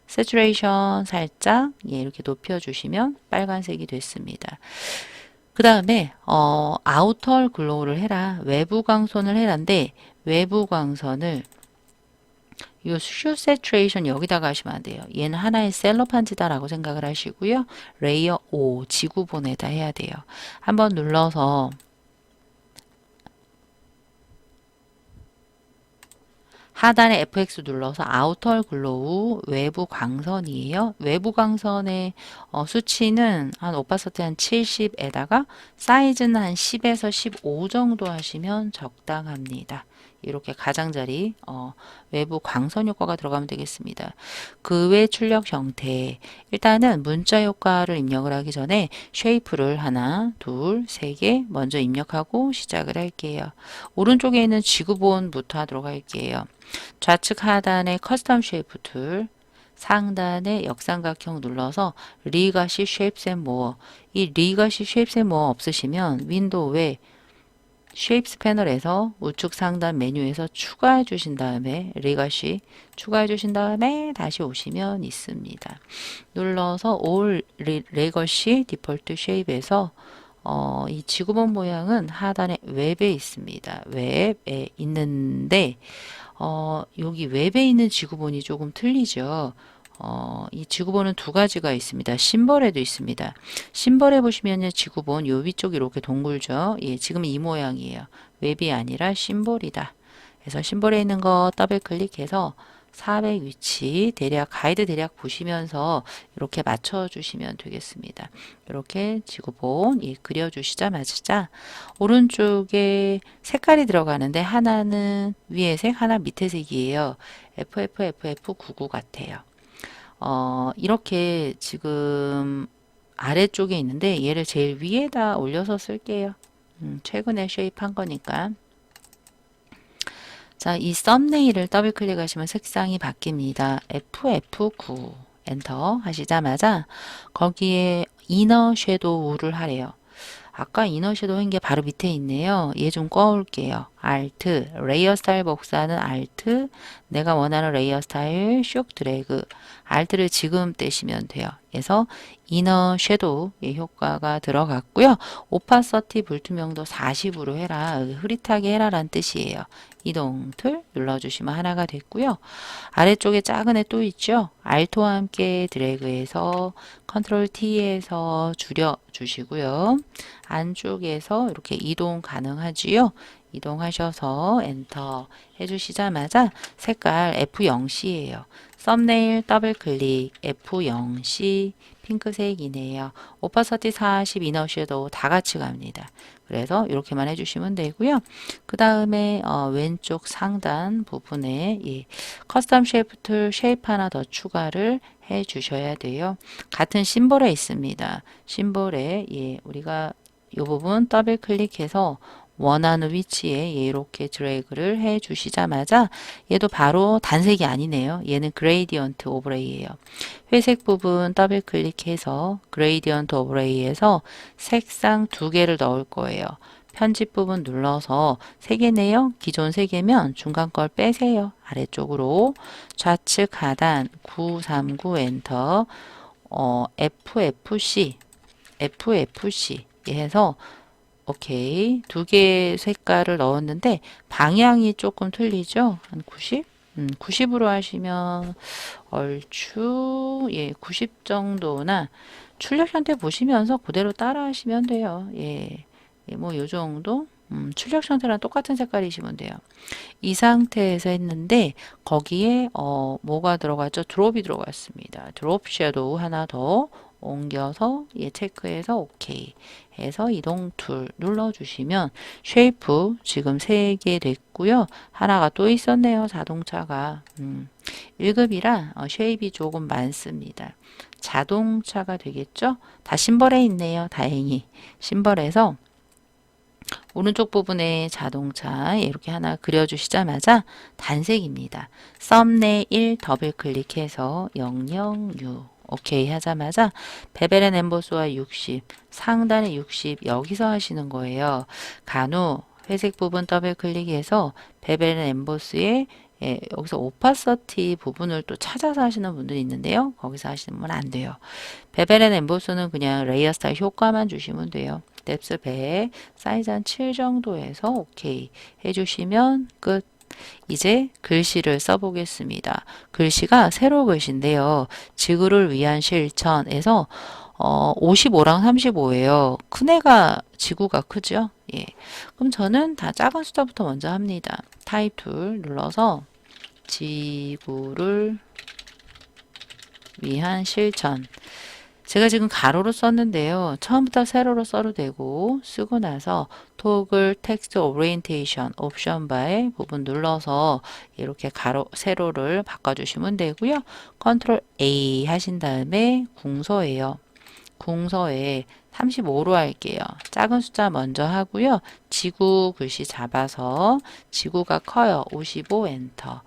세츄레이션 살짝 이렇게 높여주시면 빨간색이 됐습니다. 그 다음에 아우터 글로우를 해라. 외부 광선을 해라인데 외부 광선을 이 슈 세츄레이션 여기다가 하시면 안 돼요. 얘는 하나의 셀로판지다라고 생각을 하시고요. 레이어 5 지구본에다 해야 돼요. 한번 눌러서 하단에 FX 눌러서 아우터 글로우 외부 광선이에요. 외부 광선의 수치는 한 오파서티 한 70에다가 사이즈는 한 10에서 15 정도 하시면 적당합니다. 이렇게 가장자리 외부 광선 효과가 들어가면 되겠습니다. 그 외 출력 형태, 일단은 문자 효과를 입력을 하기 전에 쉐이프를 하나, 둘, 세 개 먼저 입력하고 시작을 할게요. 오른쪽에 있는 지구본부터 하도록 할게요. 좌측 하단에 커스텀 쉐이프 툴, 상단에 역삼각형 눌러서 리가시 쉐입스 앤 모어, 이 리가시 쉐입스 앤 모어 없으시면 윈도우에 쉐입스 패널에서 우측 상단 메뉴에서 추가해 주신 다음에 리가시 추가해 주신 다음에 다시 오시면 있습니다. 눌러서 올 레거시 디폴트 쉐입에서 이 지구본 모양은 하단에 웹에 있습니다. 웹에 있는데 여기 웹에 있는 지구본이 조금 틀리죠. 이 지구본은 두 가지가 있습니다. 심벌에도 있습니다. 심벌에 보시면 지구본 요 위쪽 이렇게 동글죠. 예, 지금 이 모양이에요. 웹이 아니라 심벌이다. 그래서 심벌에 있는 거 더블 클릭해서 400 위치 대략 가이드 대략 보시면서 이렇게 맞춰 주시면 되겠습니다. 이렇게 지구본 그려 주시자마자 오른쪽에 색깔이 들어가는데 하나는 위에 색 하나 밑에 색이에요. FFFF99 같아요. 이렇게 지금 아래쪽에 있는데 얘를 제일 위에다 올려서 쓸게요. 최근에 쉐입한 거니까. 자, 이 썸네일을 더블 클릭하시면 색상이 바뀝니다. FF9 엔터 하시자마자 거기에 이너 섀도우를 하래요. 아까 이너 섀도우 한 게 바로 밑에 있네요. 얘 좀 꺼올게요. Alt, 레이어 스타일 복사는 Alt, 내가 원하는 레이어 스타일 쇽 드래그, Alt를 지금 떼시면 돼요. 그래서 이너 섀도우의 효과가 들어갔고요. 오파서티 불투명도 40으로 해라, 흐릿하게 해라 라는 뜻이에요. 이동 툴 눌러주시면 하나가 됐고요. 아래쪽에 작은 애 또 있죠. Alt와 함께 드래그해서 컨트롤 T에서 줄여 주시고요. 안쪽에서 이렇게 이동 가능하지요. 이동하셔서 엔터 해주시자마자 색깔 F0C예요. 썸네일 더블 클릭 F0C 핑크색이네요. 오파서티 40 이너 섀도우 다 같이 갑니다. 그래서 이렇게만 해주시면 되고요. 그 다음에 왼쪽 상단 부분에 커스텀 쉐이프 툴 쉐이프 하나 더 추가를 해 주셔야 돼요. 같은 심볼에 있습니다. 심볼에 우리가 이 부분 더블 클릭해서 원하는 위치에 이렇게 드래그를 해 주시자마자 얘도 바로 단색이 아니네요. 얘는 그레이디언트 오브레이예요. 회색 부분 더블 클릭해서 그레이디언트 오브레이에서 색상 두 개를 넣을 거예요. 편집 부분 눌러서 3개네요. 기존 3개면 중간 걸 빼세요. 아래쪽으로 좌측 하단 939 엔터 FFC 해서 오케이. 두 개의 색깔을 넣었는데 방향이 조금 틀리죠? 한 90? 90으로 하시면 얼추 90 정도나 출력 형태 보시면서 그대로 따라 하시면 돼요. 뭐 요 정도? 출력 형태랑 똑같은 색깔이시면 돼요. 이 상태에서 했는데 거기에 뭐가 들어갔죠? 드롭이 들어갔습니다. 드롭 섀도우 하나 더 옮겨서 체크해서 오케이 해서 이동 툴 눌러주시면 쉐이프 지금 3개 됐고요. 하나가 또 있었네요. 자동차가 1급이라 쉐입이 조금 많습니다. 자동차가 되겠죠? 다 심벌에 있네요. 다행히 심벌에서 오른쪽 부분에 자동차 이렇게 하나 그려주시자마자 단색입니다. 썸네일 더블 클릭해서 006 오케이 하자마자 베벨 앤 엠보스와 60 상단에 60 여기서 하시는 거예요. 간혹 회색 부분 더블 클릭해서 베벨 앤 엠보스에 여기서 오파서티 부분을 또 찾아서 하시는 분들이 있는데요. 거기서 하시는 분 안 돼요. 베벨 앤 엠보스는 그냥 레이어 스타일 효과만 주시면 돼요. 뎁스 100, 사이즈 한 7 정도에서 오케이 해주시면 끝. 이제 글씨를 써보겠습니다. 글씨가 세로 글씨인데요. 지구를 위한 실천에서 55랑 35예요. 큰 애가 지구가 크죠? 그럼 저는 다 작은 숫자부터 먼저 합니다. 타입 툴 눌러서 지구를 위한 실천. 제가 지금 가로로 썼는데요. 처음부터 세로로 써도 되고 쓰고 나서 토글 텍스트 오리엔테이션 옵션 바의 부분 눌러서 이렇게 가로 세로를 바꿔주시면 되고요. 컨트롤 A 하신 다음에 궁서예요. 궁서에 35로 할게요. 작은 숫자 먼저 하고요. 지구 글씨 잡아서 지구가 커요. 55 엔터.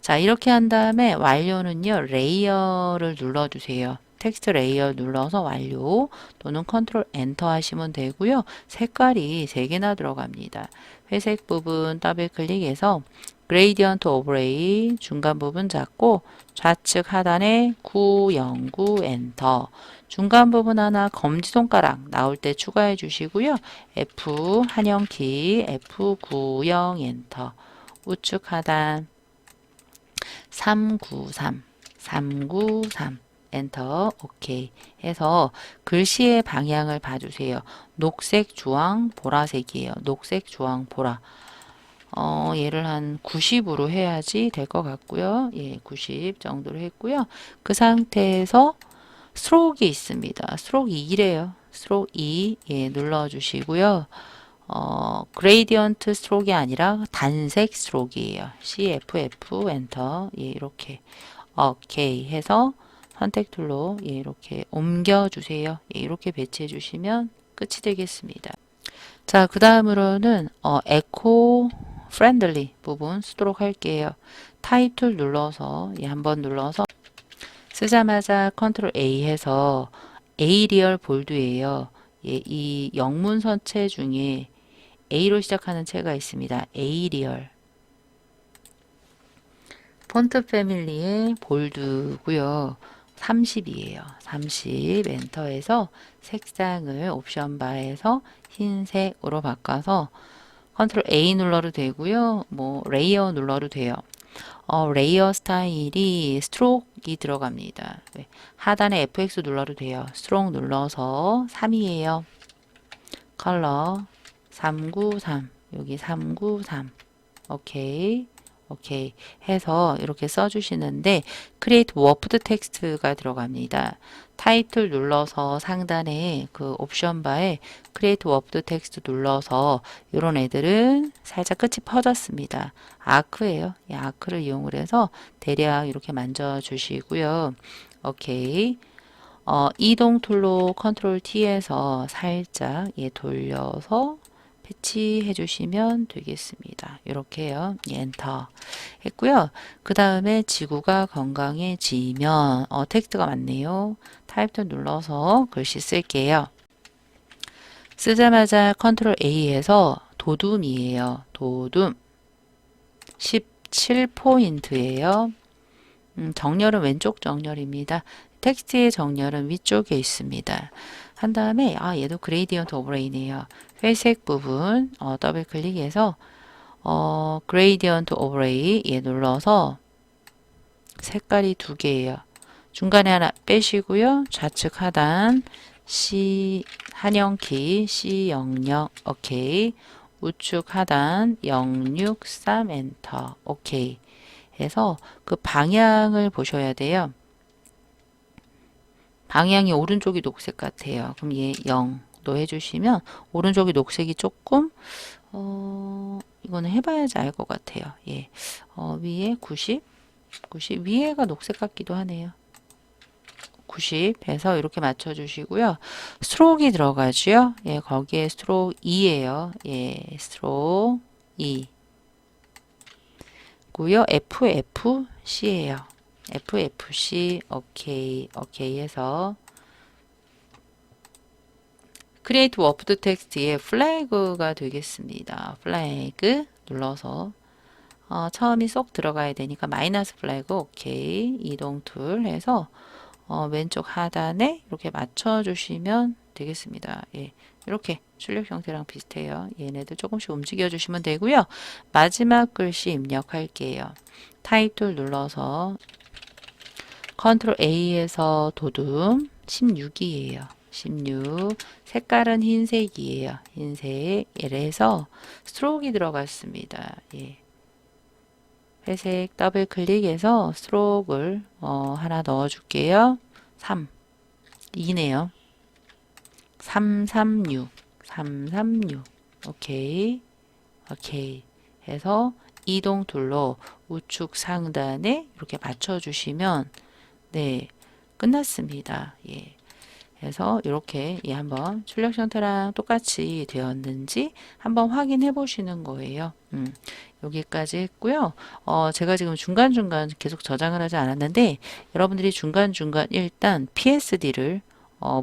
자, 이렇게 한 다음에 완료는요. 레이어를 눌러주세요. 텍스트 레이어 눌러서 완료 또는 컨트롤 엔터 하시면 되고요. 색깔이 3개나 들어갑니다. 회색 부분 더블 클릭해서 그레이디언트 오버레이 중간 부분 잡고 좌측 하단에 909 엔터 중간 부분 하나 검지손가락 나올 때 추가해 주시고요. F 한영키 F90 엔터 우측 하단 393 엔터 오케이 해서 글씨의 방향을 봐주세요. 녹색, 주황, 보라색이에요. 녹색, 주황, 보라. 얘를 한 90으로 해야지 될 것 같고요. 예, 90 정도로 했고요. 그 상태에서 스트로크가 있습니다. 스트로크 2래요. 스트로크 2 예, 눌러주시고요. 그레이디언트 스트로크가 아니라 단색 스트로크예요. CFF 엔터 예, 이렇게 오케이 해서 선택 툴로 예, 이렇게 옮겨주세요. 예, 이렇게 배치해 주시면 끝이 되겠습니다. 자, 그 다음으로는 에코 프렌들리 부분 쓰도록 할게요. 타입 툴 눌러서 예, 한번 눌러서 쓰자마자 컨트롤 A 해서 에이리얼 볼드예요. 예, 이 영문 선체 중에 A로 시작하는 체가 있습니다. 에이리얼. 폰트 패밀리의 볼드고요. 30이에요. 30 엔터에서 색상을 옵션 바에서 흰색으로 바꿔서 컨트롤 A 눌러도 되고요. 뭐 레이어 눌러도 돼요. 레이어 스타일이 스트로크이 들어갑니다. 네. 하단에 FX 눌러도 돼요. 스트로크 눌러서 3이에요. 컬러 393 여기 393 오케이 오케이 해서 이렇게 써주시는데 create warped text가 들어갑니다. 타이틀 눌러서 상단에 그 옵션 바에 create warped text 눌러서 이런 애들은 살짝 끝이 퍼졌습니다. 아크예요. 이 아크를 이용을 해서 대략 이렇게 만져 주시고요. 오케이. 이동 툴로 컨트롤 T에서 살짝 돌려서 배치해 주시면 되겠습니다. 이렇게요. 엔터 했고요. 그 다음에 지구가 건강해지면 텍스트가 많네요. 타입 눌러서 글씨 쓸게요. 쓰자마자 컨트롤 A에서 도둠이에요. 도둠 17포인트예요. 정렬은 왼쪽 정렬입니다. 텍스트의 정렬은 위쪽에 있습니다. 한 다음에 얘도 그레이디언트 오버레이네요. 회색 부분 더블 클릭해서 그레이디언트 오버레이 얘 눌러서 색깔이 2개예요. 중간에 하나 빼시고요. 좌측 하단 C 한영키 C00 오케이 우측 하단 063 엔터 오케이 해서 그 방향을 보셔야 돼요. 방향이 오른쪽이 녹색 같아요. 그럼 얘 0도 해주시면 오른쪽이 녹색이 조금 이거는 해봐야지 알 것 같아요. 예, 위에 90 위에가 녹색 같기도 하네요. 90 해서 이렇게 맞춰주시고요. 스트로크가 들어가죠. 예, 거기에 스트로크 2예요. 예, 스트로크 2 고요. FFC예요. FFC 오케이 오케이 해서 크리에이트 워프드 텍스트의 플래그가 되겠습니다. 플래그 눌러서 처음이 쏙 들어가야 되니까 마이너스 플래그 오케이 이동 툴 해서 왼쪽 하단에 이렇게 맞춰 주시면 되겠습니다. 예, 이렇게 출력 형태랑 비슷해요. 얘네들 조금씩 움직여 주시면 되고요. 마지막 글씨 입력할게요. 타입 툴 눌러서 컨트롤 A에서 도둠 16이에요. 16 색깔은 흰색이에요. 흰색 이래서 스트로크가 들어갔습니다. 예. 회색 더블 클릭해서 스트로크를 하나 넣어 줄게요. 3 2네요. 336, 336. 오케이. 오케이. 해서 이동 툴로 우측 상단에 이렇게 맞춰주시면, 네, 끝났습니다. 예. 그래서 이렇게 한번 출력 형태랑 똑같이 되었는지 한번 확인해 보시는 거예요. 여기까지 했고요. 제가 지금 중간중간 계속 저장을 하지 않았는데 여러분들이 중간중간 일단 PSD를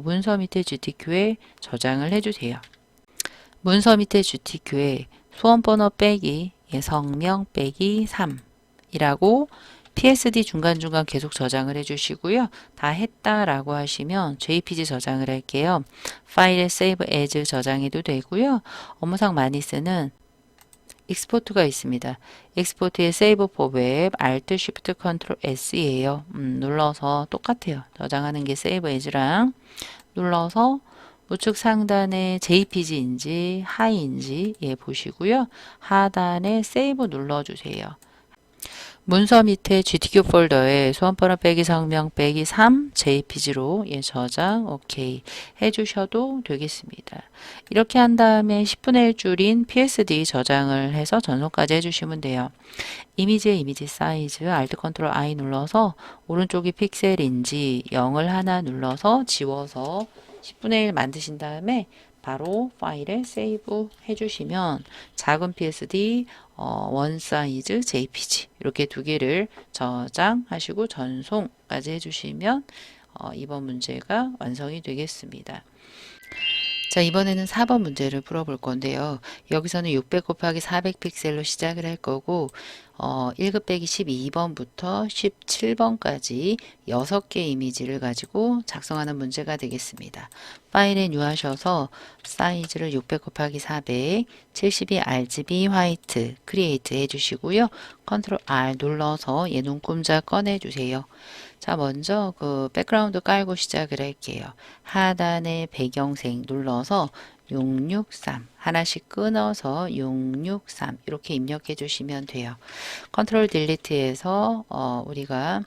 문서 밑에 GTQ에 저장을 해주세요. 문서 밑에 GTQ에 수험번호 빼기 성명 빼기 3이라고 PSD 중간중간 계속 저장을 해주시고요. 다 했다라고 하시면 JPG 저장을 할게요. 파일에 Save As 저장해도 되고요. 업무상 많이 쓰는 익스포트가 있습니다. 익스포트의 Save for Web Alt Shift Ctrl S이에요. 눌러서 똑같아요. 저장하는 게 Save As랑 눌러서 우측 상단에 JPG인지 하이인지 보시고요. 하단에 Save 눌러주세요. 문서 밑에 GTQ 폴더에 수험번호 빼기 성명 빼기 3 JPG로 저장 오케이 해주셔도 되겠습니다. 이렇게 한 다음에 10분의 1 줄인 PSD 저장을 해서 전송까지 해주시면 돼요. 이미지의 이미지 사이즈 Alt Ctrl I 눌러서 오른쪽이 픽셀인지 0을 하나 눌러서 지워서 10분의 1 만드신 다음에 바로 파일에 세이브 해주시면 작은 PSD, 원 사이즈 JPG 이렇게 두 개를 저장하시고 전송까지 해주시면 이번 문제가 완성이 되겠습니다. 자, 이번에는 4번 문제를 풀어볼 건데요. 여기서는 600 곱하기 400 픽셀로 시작을 할 거고 1급 빼기 12번부터 17번까지 6개 이미지를 가지고 작성하는 문제가 되겠습니다. 파일에 뉴하셔서 사이즈를 600 곱하기 400, 72 RGB 화이트 크리에이트 해주시고요. 컨트롤 R 눌러서 얘 눈금자 꺼내주세요. 자, 먼저 그 백그라운드 깔고 시작을 할게요. 하단에 배경색 눌러서 663 하나씩 끊어서 663 이렇게 입력해 주시면 돼요. 컨트롤 딜리트해서 우리가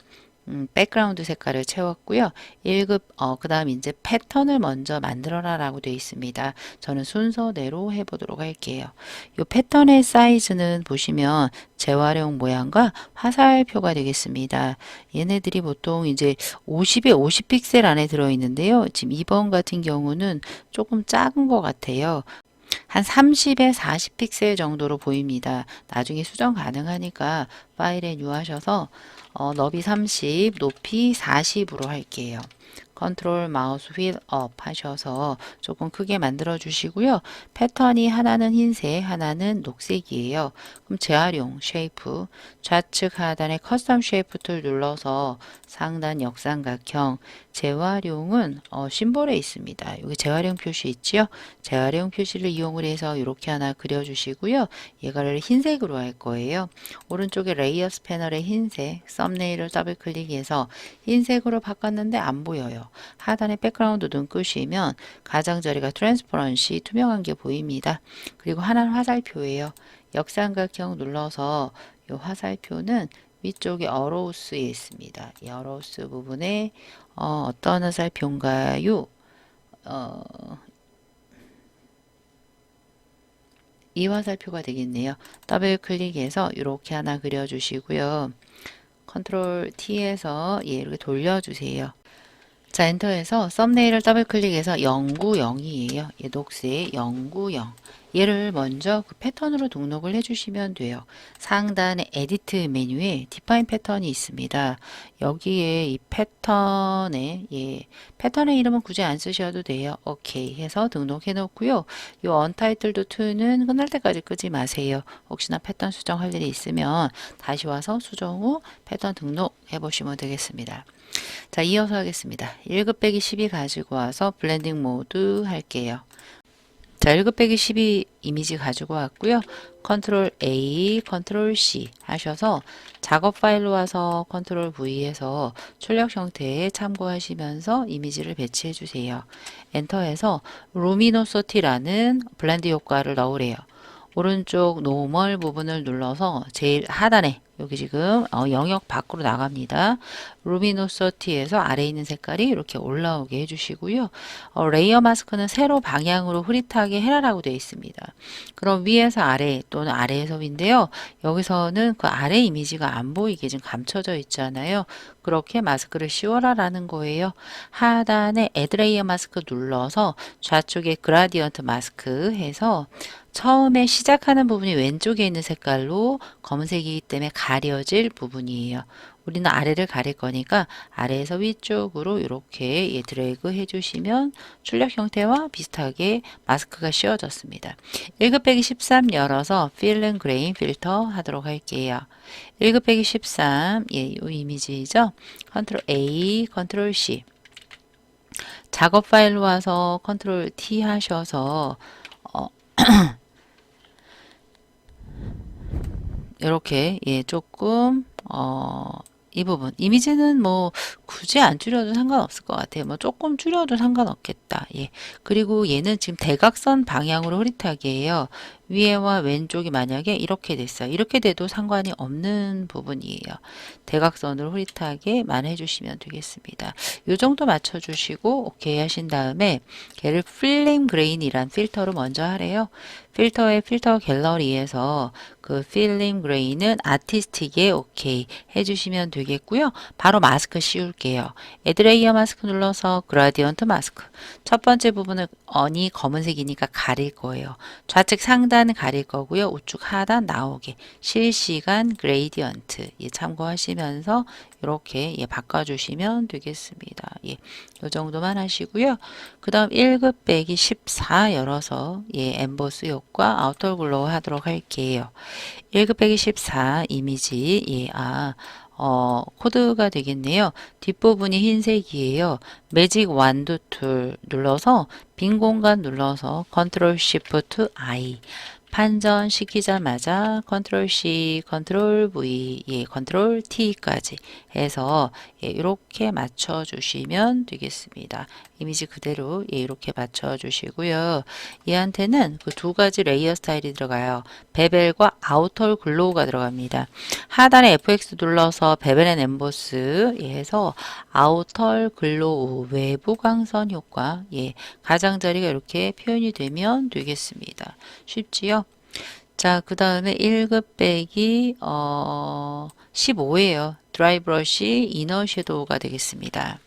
백그라운드 색깔을 채웠고요. 1급 그 다음 이제 패턴을 먼저 만들어라 라고 되어 있습니다. 저는 순서대로 해보도록 할게요. 이 패턴의 사이즈는 보시면 재활용 모양과 화살표가 되겠습니다. 얘네들이 보통 이제 50에 50 픽셀 안에 들어있는데요. 지금 2번 같은 경우는 조금 작은 것 같아요. 한 30에 40 픽셀 정도로 보입니다. 나중에 수정 가능하니까 파일에 뉴하셔서 너비 30, 높이 40으로 할게요. 컨트롤 마우스 휠 업 하셔서 조금 크게 만들어 주시고요. 패턴이 하나는 흰색, 하나는 녹색이에요. 그럼 재활용 쉐이프 좌측 하단에 커스텀 쉐이프 툴 눌러서 상단 역삼각형 재활용은 심볼에 있습니다. 여기 재활용 표시 있죠? 재활용 표시를 이용을 해서 이렇게 하나 그려주시고요. 얘가를 흰색으로 할 거예요. 오른쪽에 레이어스 패널에 흰색 썸네일을 더블 클릭해서 흰색으로 바꿨는데 안 보여요. 하단에 백그라운드 눈 끄시면 가장자리가 트랜스퍼런시 투명한 게 보입니다. 그리고 하나는 화살표예요. 역삼각형 눌러서 이 화살표는 위쪽에 어로우스에 있습니다. 이 어로우스 부분에 어떤 화살표인가요? 이 화살표가 되겠네요. 더블 클릭해서 이렇게 하나 그려주시고요. 컨트롤 T에서 이렇게 돌려주세요. 자, 엔터해서 썸네일을 더블 클릭해서 090이에요. 얘 녹색 090. 얘를 먼저 그 패턴으로 등록을 해주시면 돼요. 상단에 에디트 메뉴에 디파인 패턴이 있습니다. 여기에 이 패턴의 이름은 굳이 안 쓰셔도 돼요. 오케이 해서 등록해 놓고요. 이 언타이틀드 2는 끝날 때까지 끄지 마세요. 혹시나 패턴 수정할 일이 있으면 다시 와서 수정 후 패턴 등록해 보시면 되겠습니다. 자, 이어서 하겠습니다. 1급 빼기 12 가지고 와서 블렌딩 모드 할게요. 자, 1급 빼기 12 이미지 가지고 왔고요. 컨트롤 A, 컨트롤 C 하셔서 작업 파일로 와서 컨트롤 V에서 출력 형태에 참고하시면서 이미지를 배치해 주세요. 엔터해서 루미노시티라는 블렌드 효과를 넣으래요. 오른쪽 노멀 부분을 눌러서 제일 하단에 여기 지금 영역 밖으로 나갑니다. 루미노서티에서 아래에 있는 색깔이 이렇게 올라오게 해주시고요. 레이어 마스크는 세로 방향으로 흐릿하게 해라라고 되어 있습니다. 그럼 위에서 아래 또는 아래에서 위인데요. 여기서는 그 아래 이미지가 안 보이게 지금 감춰져 있잖아요. 그렇게 마스크를 씌워라라는 거예요. 하단에 애드 레이어 마스크 눌러서 좌측에 그라디언트 마스크 해서 처음에 시작하는 부분이 왼쪽에 있는 색깔로 검은색이기 때문에 가려질 부분이에요. 우리는 아래를 가릴 거니까 아래에서 위쪽으로 이렇게 드래그 해주시면 출력 형태와 비슷하게 마스크가 씌워졌습니다. 1급 13 열어서 Fill and Grain 필터 하도록 할게요. 1급 13, 이 이미지죠. 컨트롤 A, 컨트롤 C. 작업 파일로 와서 컨트롤 T 하셔서 이렇게 조금 이 부분 이미지는 뭐 굳이 안 줄여도 상관없을 것 같아요. 뭐 조금 줄여도 상관없겠다. 그리고 얘는 지금 대각선 방향으로 흐릿하게 해요. 위에와 왼쪽이 만약에 이렇게 됐어요. 이렇게 돼도 상관이 없는 부분이에요. 대각선으로 흐릿하게만 해주시면 되겠습니다. 이 정도 맞춰주시고 오케이 하신 다음에 걔를 필름 그레인이란 필터로 먼저 하래요. 필터의 필터 갤러리에서 그 필름 그레인은 아티스틱에 오케이 해주시면 되겠고요. 바로 마스크 씌울게요. 애드레이어 마스크 눌러서 그라디언트 마스크. 첫 번째 부분을 언이 검은색이니까 가릴 거예요. 좌측 상단 가릴 거고요. 우측 하단 나오게 실시간 그레이디언트 참고하시면서 이렇게 바꿔주시면 되겠습니다. 이 정도만 하시고요. 그 다음 1급 빼기 14 열어서 엠보스 효과 아우터 글로우 하도록 할게요. 1급 빼기 14 이미지 코드가 되겠네요. 뒷부분이 흰색이에요. 매직 완두 툴 눌러서 빈 공간 눌러서 컨트롤 시프트 I 판전 시키자마자 컨트롤 C, 컨트롤 V, 컨트롤 T까지 해서 이렇게 맞춰 주시면 되겠습니다. 이미지 그대로 이렇게 맞춰 주시고요. 얘한테는 그 두 가지 레이어 스타일이 들어가요. 베벨과 아우터 글로우가 들어갑니다. 하단에 FX 눌러서 베벨 앤 엠보스 해서 아우터 글로우 외부 광선 효과 가장자리가 이렇게 표현이 되면 되겠습니다. 쉽지요? 자, 그 다음에 1급 빼기 15예요. 드라이 브러쉬 이너 섀도우가 되겠습니다.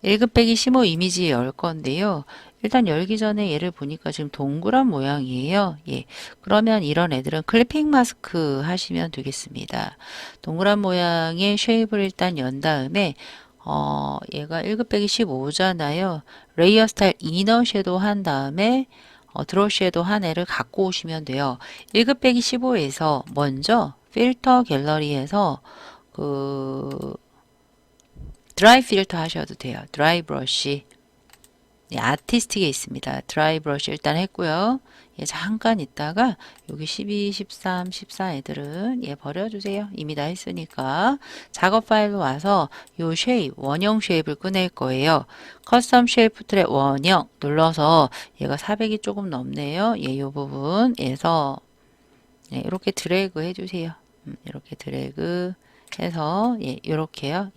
1급 빼기 15 이미지 열 건데요. 일단 열기 전에 얘를 보니까 지금 동그란 모양이에요. 그러면 이런 애들은 클리핑 마스크 하시면 되겠습니다. 동그란 모양의 쉐입을 일단 연 다음에 얘가 1급 빼기 15잖아요. 레이어 스타일 이너 섀도우 한 다음에 드로우 섀도우 한 애를 갖고 오시면 돼요. 1급 빼기 15에서 먼저 필터 갤러리에서 드라이 필터 하셔도 돼요. 드라이 브러쉬. 아티스틱에 있습니다. 드라이 브러쉬 일단 했고요. 잠깐 있다가 여기 12, 13, 14 애들은 버려주세요. 이미 다 했으니까. 작업 파일로 와서 요 쉐입, 원형 쉐입을 꺼낼 거예요. 커스텀 쉐입 툴의 원형 눌러서 얘가 400이 조금 넘네요. 요 부분에서 이렇게 드래그 해주세요. 이렇게 드래그 해서 이렇게요.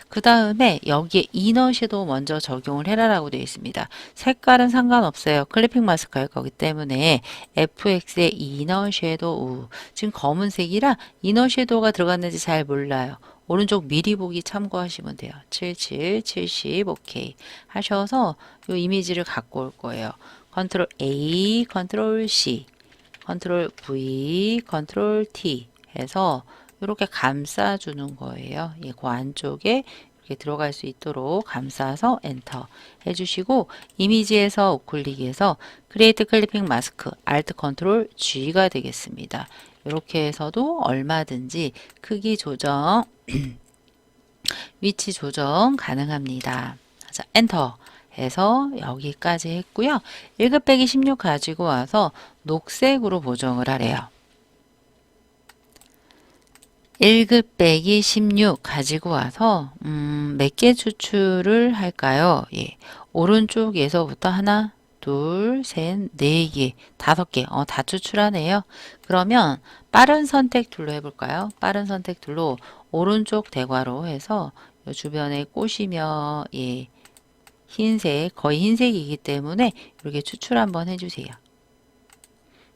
그 다음에 여기에 이너 섀도우 먼저 적용을 해라라고 되어 있습니다. 색깔은 상관없어요. 클리핑 마스크 할 거기 때문에 FX의 이너 섀도우 지금 검은색이라 이너 섀도우가 들어갔는지 잘 몰라요. 오른쪽 미리 보기 참고하시면 돼요. 77, 70 오케이 하셔서 이 이미지를 갖고 올 거예요. 컨트롤 A, 컨트롤 C, 컨트롤 V, 컨트롤 T 해서 이렇게 감싸주는 거예요. 그 안쪽에 이렇게 들어갈 수 있도록 감싸서 엔터 해주시고 이미지에서 우클릭해서 크리에이트 클리핑 마스크 Alt 컨트롤 G가 되겠습니다. 이렇게 해서도 얼마든지 크기 조정 위치 조정 가능합니다. 자, 엔터 해서 여기까지 했고요. 1급 빼기 16 가지고 와서 녹색으로 보정을 하래요. 1급 빼기 16 가지고 와서 몇 개 추출을 할까요? 오른쪽에서부터 하나, 둘, 셋, 네 개, 다섯 개, 다 추출하네요. 그러면 빠른 선택 툴로 해볼까요? 빠른 선택 툴로 오른쪽 대괄호 해서 요 주변에 꼬시며, 예, 흰색, 거의 흰색이기 때문에 이렇게 추출 한번 해주세요.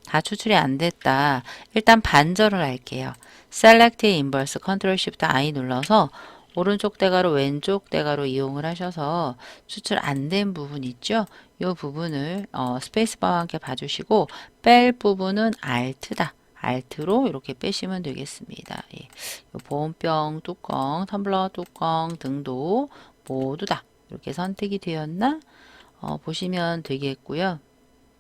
다 추출이 안 됐다. 일단 반절을 할게요. Select Inverse, Ctrl Shift I 눌러서 오른쪽 대괄호, 왼쪽 대괄호 이용을 하셔서 추출 안 된 부분 있죠? 이 부분을 스페이스바와 함께 봐주시고 뺄 부분은 Alt다. Alt로 이렇게 빼시면 되겠습니다. 예. 보온병 뚜껑, 텀블러 뚜껑 등도 모두 다 이렇게 선택이 되었나? 보시면 되겠고요.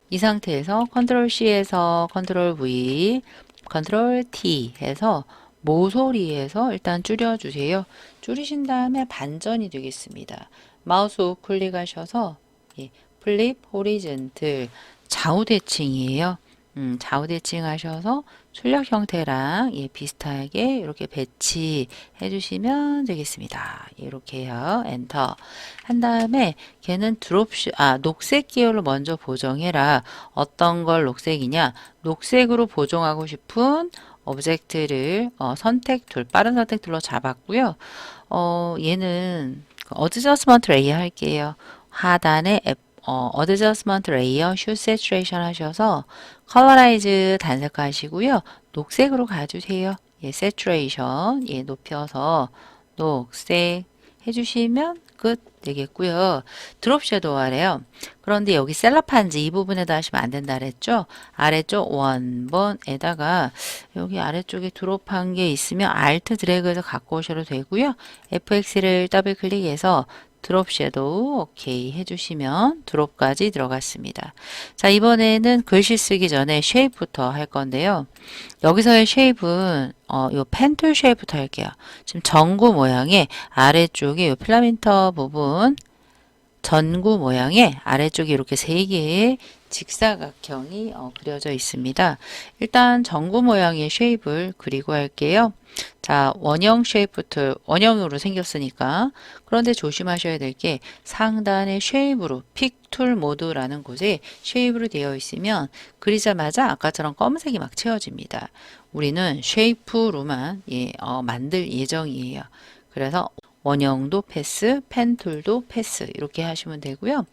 이 상태에서 컨트롤 C에서 컨트롤 V, 컨트롤 T 해서 모서리에서 일단 줄여주세요. 줄이신 다음에 반전이 되겠습니다. 마우스 우클릭하셔서 예, 플립 호리즌틀 좌우 대칭이에요. 좌우 대칭 하셔서 출력 형태랑 예, 비슷하게 이렇게 배치해 주시면 되겠습니다. 이렇게요. 엔터 한 다음에 걔는 녹색 계열로 먼저 보정해라. 어떤 걸 녹색이냐? 녹색으로 보정하고 싶은 오브젝트를 선택 툴, 빠른 선택 툴로 잡았고요. 얘는 어드저스먼트 레이어 할게요. 하단에 어드저스먼트 레이어 슈 세츄레이션 하셔서 컬러라이즈 단색하시고요. 녹색으로 가주세요. 예, 세츄레이션 예, 높여서 녹색 해주시면 끝 되겠고요. 드롭 섀도우 하래요. 그런데 여기 셀럽한지 이 부분에다 하시면 안 된다 그랬죠? 아래쪽 원본에다가 여기 아래쪽에 드롭한 게 있으면 Alt 드래그해서 갖고 오셔도 되고요. FX를 더블 클릭해서 드롭 섀도우 오케이 해주시면 드롭까지 들어갔습니다. 자, 이번에는 글씨 쓰기 전에 쉐입부터 할 건데요. 여기서의 쉐입은 요 펜툴 쉐입부터 할게요. 지금 전구 모양의 아래쪽에 요 필라멘터 부분 전구 모양의 아래쪽에 이렇게 세 개의 직사각형이 그려져 있습니다. 일단 전구 모양의 쉐입을 그리고 할게요. 자, 원형 쉐입부터 원형으로 생겼으니까 그런데 조심하셔야 될 게 상단의 쉐입으로 픽툴 모드라는 곳에 쉐입으로 되어 있으면 그리자마자 아까처럼 검은색이 막 채워집니다. 우리는 쉐이프로만 만들 예정이에요. 그래서 원형도 패스, 펜툴도 패스 이렇게 하시면 되고요.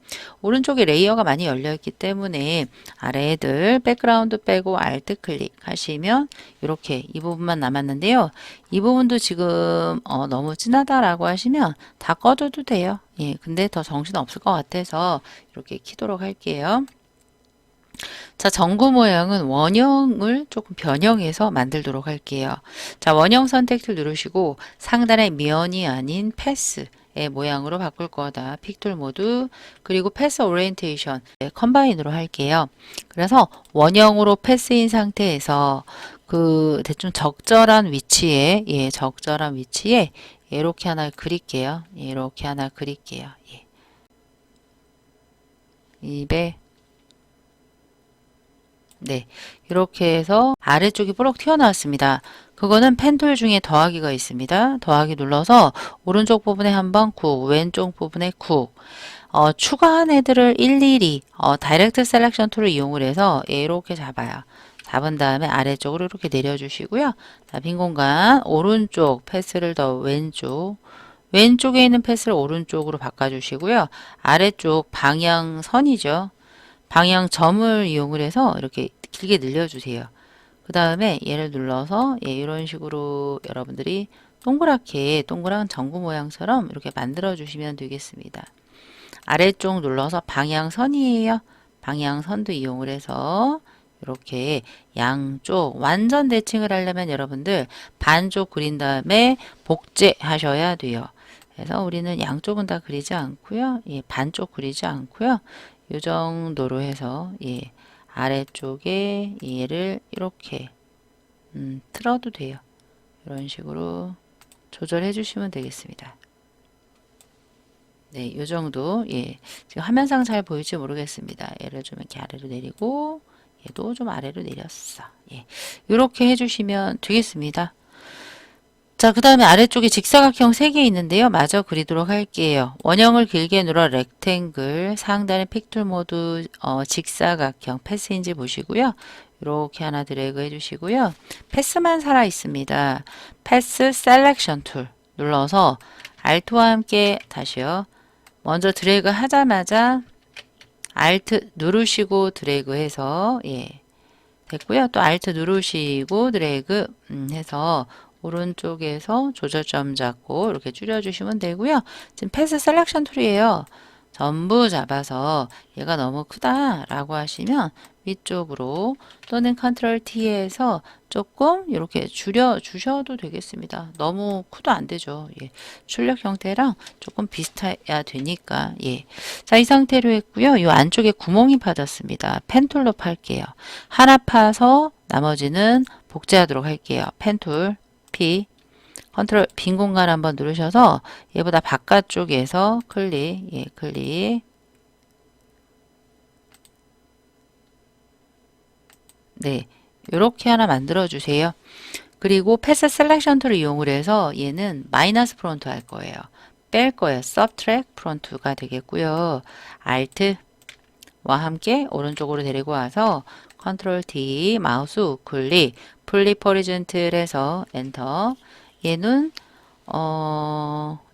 오른쪽에 레이어가 많이 열려 있기 때문에 아래 애들 백그라운드 빼고 알트 클릭 하시면 이렇게 이 부분만 남았는데요. 이 부분도 지금 너무 진하다라고 하시면 다 꺼줘도 돼요. 예, 근데 더 정신 없을 것 같아서 이렇게 키도록 할게요. 자, 전구 모양은 원형을 조금 변형해서 만들도록 할게요. 자, 원형 선택을 누르시고 상단에 면이 아닌 패스의 모양으로 바꿀 거다. 픽툴 모드 그리고 패스 오리엔테이션 컴바인으로 할게요. 그래서 원형으로 패스인 상태에서 그 대충 적절한 위치에 적절한 위치에 이렇게 하나 그릴게요. 이렇게 하나 그릴게요. 200 네, 이렇게 해서 아래쪽이 뽀록 튀어나왔습니다. 그거는 펜툴 중에 더하기가 있습니다. 더하기 눌러서 오른쪽 부분에 한번 쿡, 왼쪽 부분에 쿡. 추가한 애들을 일일이 다이렉트 셀렉션 툴을 이용을 해서 이렇게 잡아요. 잡은 다음에 아래쪽으로 이렇게 내려주시고요. 자, 빈 공간 오른쪽 패스를 더 왼쪽 왼쪽에 있는 패스를 오른쪽으로 바꿔주시고요. 아래쪽 방향선이죠. 방향점을 이용을 해서 이렇게 길게 늘려주세요. 그 다음에 얘를 눌러서 이런 식으로 여러분들이 동그랗게 동그란 전구 모양처럼 이렇게 만들어 주시면 되겠습니다. 아래쪽 눌러서 방향선이에요. 방향선도 이용을 해서 이렇게 양쪽 완전 대칭을 하려면 여러분들 반쪽 그린 다음에 복제하셔야 돼요. 그래서 우리는 양쪽은 다 그리지 않고요. 반쪽 그리지 않고요. 이 정도로 해서 아래쪽에 얘를 이렇게 틀어도 돼요. 이런 식으로 조절해 주시면 되겠습니다. 네, 이 정도. 지금 화면상 잘 보일지 모르겠습니다. 얘를 좀 이렇게 아래로 내리고 얘도 좀 아래로 내렸어. 이렇게 해주시면 되겠습니다. 자, 그 다음에 아래쪽에 직사각형 3개 있는데요. 마저 그리도록 할게요. 원형을 길게 눌러 렉탱글, 상단의 픽툴 모드 직사각형 패스인지 보시고요. 이렇게 하나 드래그 해주시고요. 패스만 살아 있습니다. 패스 셀렉션 툴 눌러서 Alt와 함께 다시요. 먼저 드래그 하자마자 Alt 누르시고 드래그 해서 됐고요. 또 Alt 누르시고 드래그 해서 오른쪽에서 조절점 잡고 이렇게 줄여주시면 되고요. 지금 패스 셀렉션 툴이에요. 전부 잡아서 얘가 너무 크다 라고 하시면 위쪽으로 또는 컨트롤 T에서 조금 이렇게 줄여 주셔도 되겠습니다. 너무 크도 안 되죠. 출력 형태랑 조금 비슷해야 되니까. 자, 이 상태로 했고요. 이 안쪽에 구멍이 파졌습니다. 펜 툴로 팔게요. 하나 파서 나머지는 복제하도록 할게요. 펜 툴 P 컨트롤 빈 공간 한번 누르셔서 얘보다 바깥쪽에서 클릭, 클릭. 네, 이렇게 하나 만들어 주세요. 그리고 패스 셀렉션 툴을 이용을 해서 얘는 마이너스 프론트 할 거예요. 뺄 거예요. subtract 프론트가 되겠고요. Alt와 함께 오른쪽으로 데리고 와서 컨트롤 D 마우스 우클릭 플립 호리즌틀에서 엔터. 얘는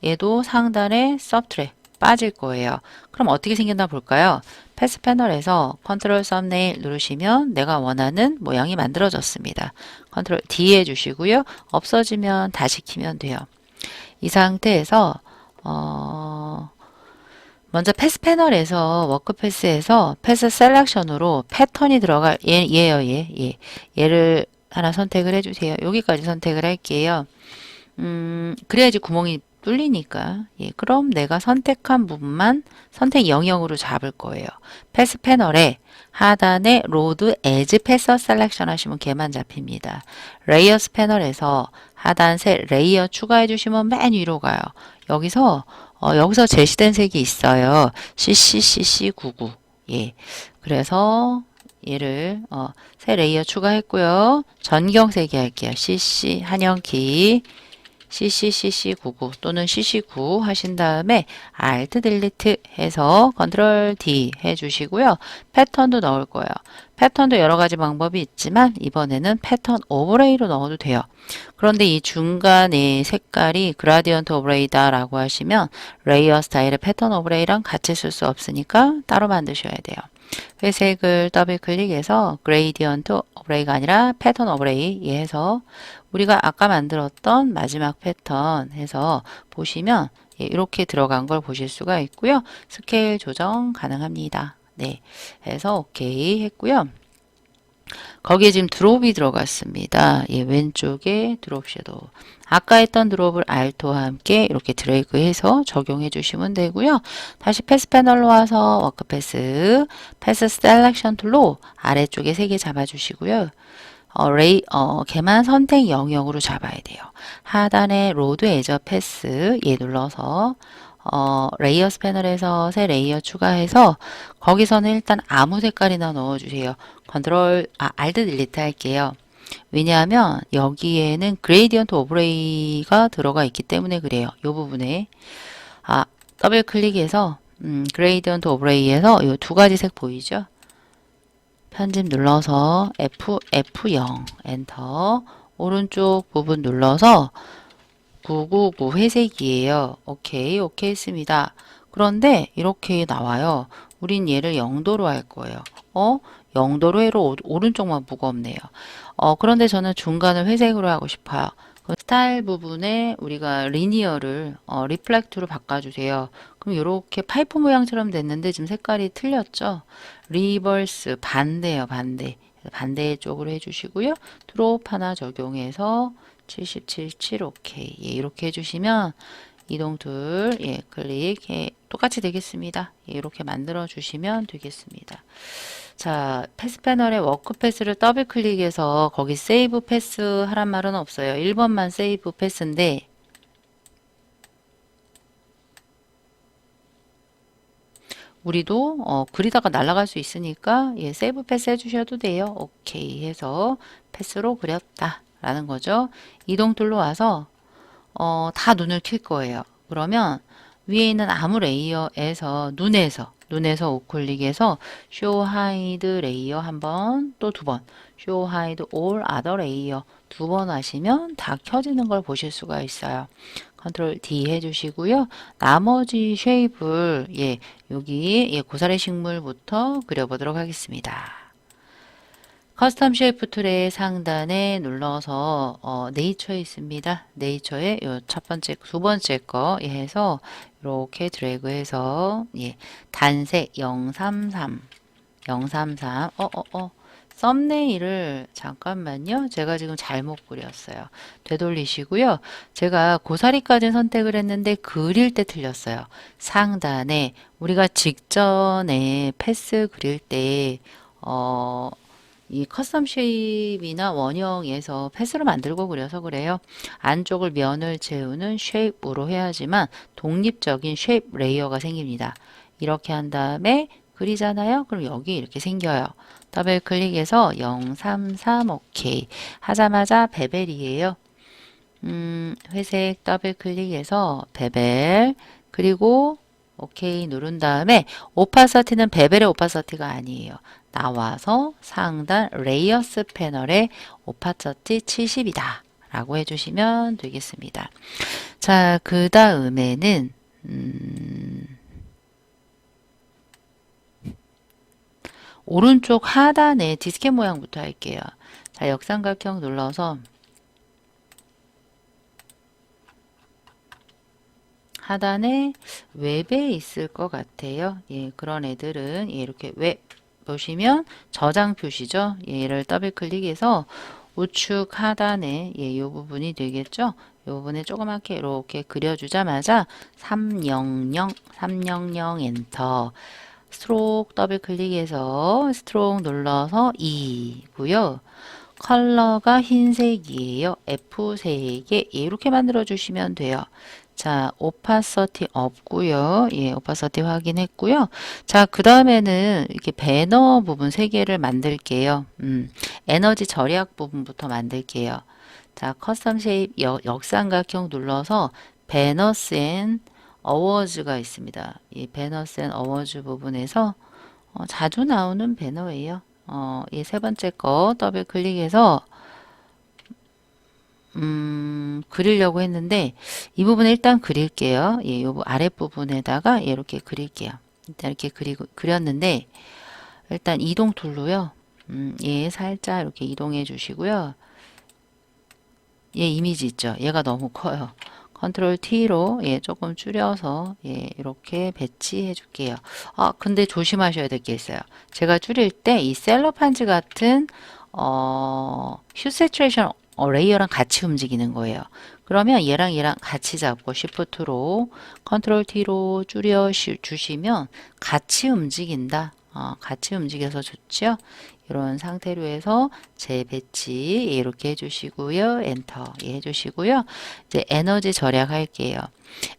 얘도 상단에 subtract 빠질 거예요. 그럼 어떻게 생겼나 볼까요? 패스 패널에서 컨트롤 썸네일 누르시면 내가 원하는 모양이 만들어졌습니다. 컨트롤 D 해주시고요. 없어지면 다시 키면 돼요. 이 상태에서 먼저 패스 패널에서 워크 패스에서 패스 셀렉션으로 패턴이 들어갈 얘예요. 얘를 하나 선택을 해주세요. 여기까지 선택을 할게요. 그래야지 구멍이 뚫리니까. 그럼 내가 선택한 부분만 선택 영역으로 잡을 거예요. 패스 패널에 하단에 로드 에즈 패서 셀렉션 하시면 걔만 잡힙니다. 레이어스 패널에서 하단 새 레이어 추가해 주시면 맨 위로 가요. 여기서 제시된 색이 있어요. CCCC99. 그래서 얘를 새 레이어 추가했고요. 전경색이 할게요. CC 한영키 CCCC99 또는 CC9 하신 다음에 Alt Delete 해서 Ctrl D 해주시고요. 패턴도 넣을 거예요. 패턴도 여러 가지 방법이 있지만 이번에는 패턴 오버레이로 넣어도 돼요. 그런데 이 중간에 색깔이 그라디언트 오버레이다 라고 하시면 레이어 스타일의 패턴 오버레이랑 같이 쓸 수 없으니까 따로 만드셔야 돼요. 회색을 더블 클릭해서 그레이디언트 오버레이가 아니라 패턴 오버레이 해서 우리가 아까 만들었던 마지막 패턴 해서 보시면 이렇게 들어간 걸 보실 수가 있고요. 스케일 조정 가능합니다. 네, 해서 오케이 했고요. 거기에 지금 드롭이 들어갔습니다. 왼쪽에 드롭 섀도우. 아까 했던 드롭을 Alt와 함께 이렇게 드래그해서 적용해 주시면 되고요. 다시 패스 패널로 와서 워크 패스, 패스 셀렉션 툴로 아래쪽에 3개 잡아주시고요. 걔만 선택 영역으로 잡아야 돼요. 하단에 로드 에저 패스 눌러서 레이어스 패널에서 새 레이어 추가해서 거기서는 일단 아무 색깔이나 넣어주세요. Alt 딜리트 할게요. 왜냐하면 여기에는 그레이디언트 오버레이가 들어가 있기 때문에 그래요. 이 부분에 더블 클릭해서 그레이디언트 오버레이에서 이 2가지 색 보이죠? 편집 눌러서 F0 엔터 오른쪽 부분 눌러서 999 회색이에요. 오케이 했습니다. 그런데 이렇게 나와요. 우린 얘를 0도로 할 거예요. 0도로 해로 오른쪽만 무겁네요. 그런데 저는 중간을 회색으로 하고 싶어요. 스타일 부분에 우리가 리니어를 리플렉트로 바꿔주세요. 그럼 이렇게 파이프 모양처럼 됐는데 지금 색깔이 틀렸죠? 리버스 반대요. 반대 쪽으로 해주시고요. 드롭 하나 적용해서 77, 오케이. 이렇게 해주시면 이동툴 클릭 똑같이 되겠습니다. 이렇게 만들어 주시면 되겠습니다. 자, 패스 패널에 워크 패스를 더블 클릭해서 거기 세이브 패스 하란 말은 없어요. 1번만 세이브 패스인데 우리도 그리다가 날아갈 수 있으니까 세이브 패스 해주셔도 돼요. 오케이 해서 패스로 그렸다 라는 거죠. 이동 툴로 와서 다 눈을 킬 거예요. 그러면 위에 있는 아무 레이어에서 눈에서 우클릭해서 show hide 레이어 한 번, 또 두 번, show hide all other 레이어 두 번 하시면 다 켜지는 걸 보실 수가 있어요. 컨트롤 D 해주시고요. 나머지 쉐입을 여기 고사리 식물부터 그려보도록 하겠습니다. 커스텀 쉐이프 툴의 상단에 눌러서 네이처에 있습니다. 네이처에 요 첫 번째, 두 번째 거 해서 이렇게 드래그해서 단색 033 썸네일을 잠깐만요. 제가 지금 잘못 그렸어요. 되돌리시고요. 제가 고사리까지 선택을 했는데 그릴 때 틀렸어요. 상단에 우리가 직전에 패스 그릴 때 이 커스텀 쉐입이나 원형에서 패스로 만들고 그려서 그래요. 안쪽을 면을 채우는 쉐입으로 해야지만 독립적인 쉐입 레이어가 생깁니다. 이렇게 한 다음에 그리잖아요. 그럼 여기 이렇게 생겨요. 더블 클릭해서 033 오케이 하자마자 베벨이에요. 회색 더블 클릭해서 베벨 그리고 오케이 누른 다음에 오파서티는 베벨의 오파서티가 아니에요. 나와서 상단 레이어스 패널에 오파서티 70이다 라고 해주시면 되겠습니다. 자, 그 다음에는 오른쪽 하단에 디스켓 모양부터 할게요. 자, 역삼각형 눌러서 하단에 웹에 있을 것 같아요. 그런 애들은 이렇게 웹 보시면 저장 표시죠. 얘를 더블 클릭해서 우측 하단에 이 부분이 되겠죠. 이 부분에 조그맣게 이렇게 그려주자마자 300 엔터 스트로크 더블 클릭해서 스트로크 눌러서 2고요. 컬러가 흰색이에요. F3개 이렇게 만들어 주시면 돼요. 자, 오파서티 없고요. 오파서티 확인했고요. 자, 그 다음에는 이렇게 배너 부분 3개를 만들게요. 에너지 절약 부분부터 만들게요. 자, 커스텀 쉐입 역삼각형 눌러서 배너스 앤 어워즈가 있습니다. 이 배너스 앤 어워즈 부분에서 자주 나오는 배너예요. 이 세 번째 거 더블 클릭해서 그리려고 했는데 이 부분 일단 그릴게요. 요 아랫부분에다가 이렇게 그릴게요. 일단 이렇게 그렸는데 일단 이동 툴로요. 살짝 이렇게 이동해 주시고요. 얘 이미지 있죠. 얘가 너무 커요. 컨트롤 T로 조금 줄여서 이렇게 배치해 줄게요. 근데 조심하셔야 될 게 있어요. 제가 줄일 때 이 셀러판지 같은 휴 세츄레이션 레이어랑 같이 움직이는 거예요. 그러면 얘랑 같이 잡고 Shift로 컨트롤 T로 줄여 주시면 같이 움직인다. 같이 움직여서 좋죠. 이런 상태로 해서 재배치 이렇게 해주시고요. 엔터 해주시고요. 이제 에너지 절약 할게요.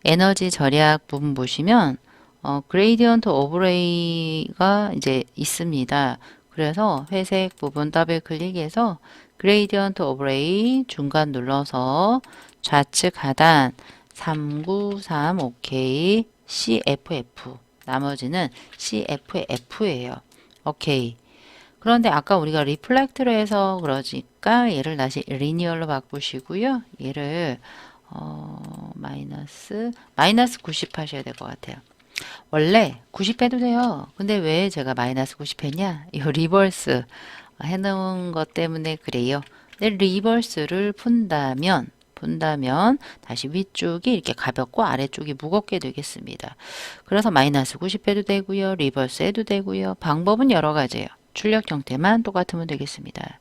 에너지 절약 부분 보시면 그레이디언트 오버레이가 이제 있습니다. 그래서 회색 부분 더블 클릭해서 그레이디언트 오버레이 중간 눌러서 좌측 하단 393 오케이 CFF 나머지는 CFF예요. 오케이. 그런데 아까 우리가 리플렉트로 해서 그러니까 얘를 다시 리니얼로 바꾸시고요. 얘를 마이너스 90 하셔야 될 것 같아요. 원래 90 해도 돼요. 근데 왜 제가 마이너스 90 했냐? 이 리버스 해놓은 것 때문에 그래요. 근데 리버스를 푼다면 다시 위쪽이 이렇게 가볍고 아래쪽이 무겁게 되겠습니다. 그래서 마이너스 90 해도 되고요. 리버스 해도 되고요. 방법은 여러 가지예요. 출력 형태만 똑같으면 되겠습니다.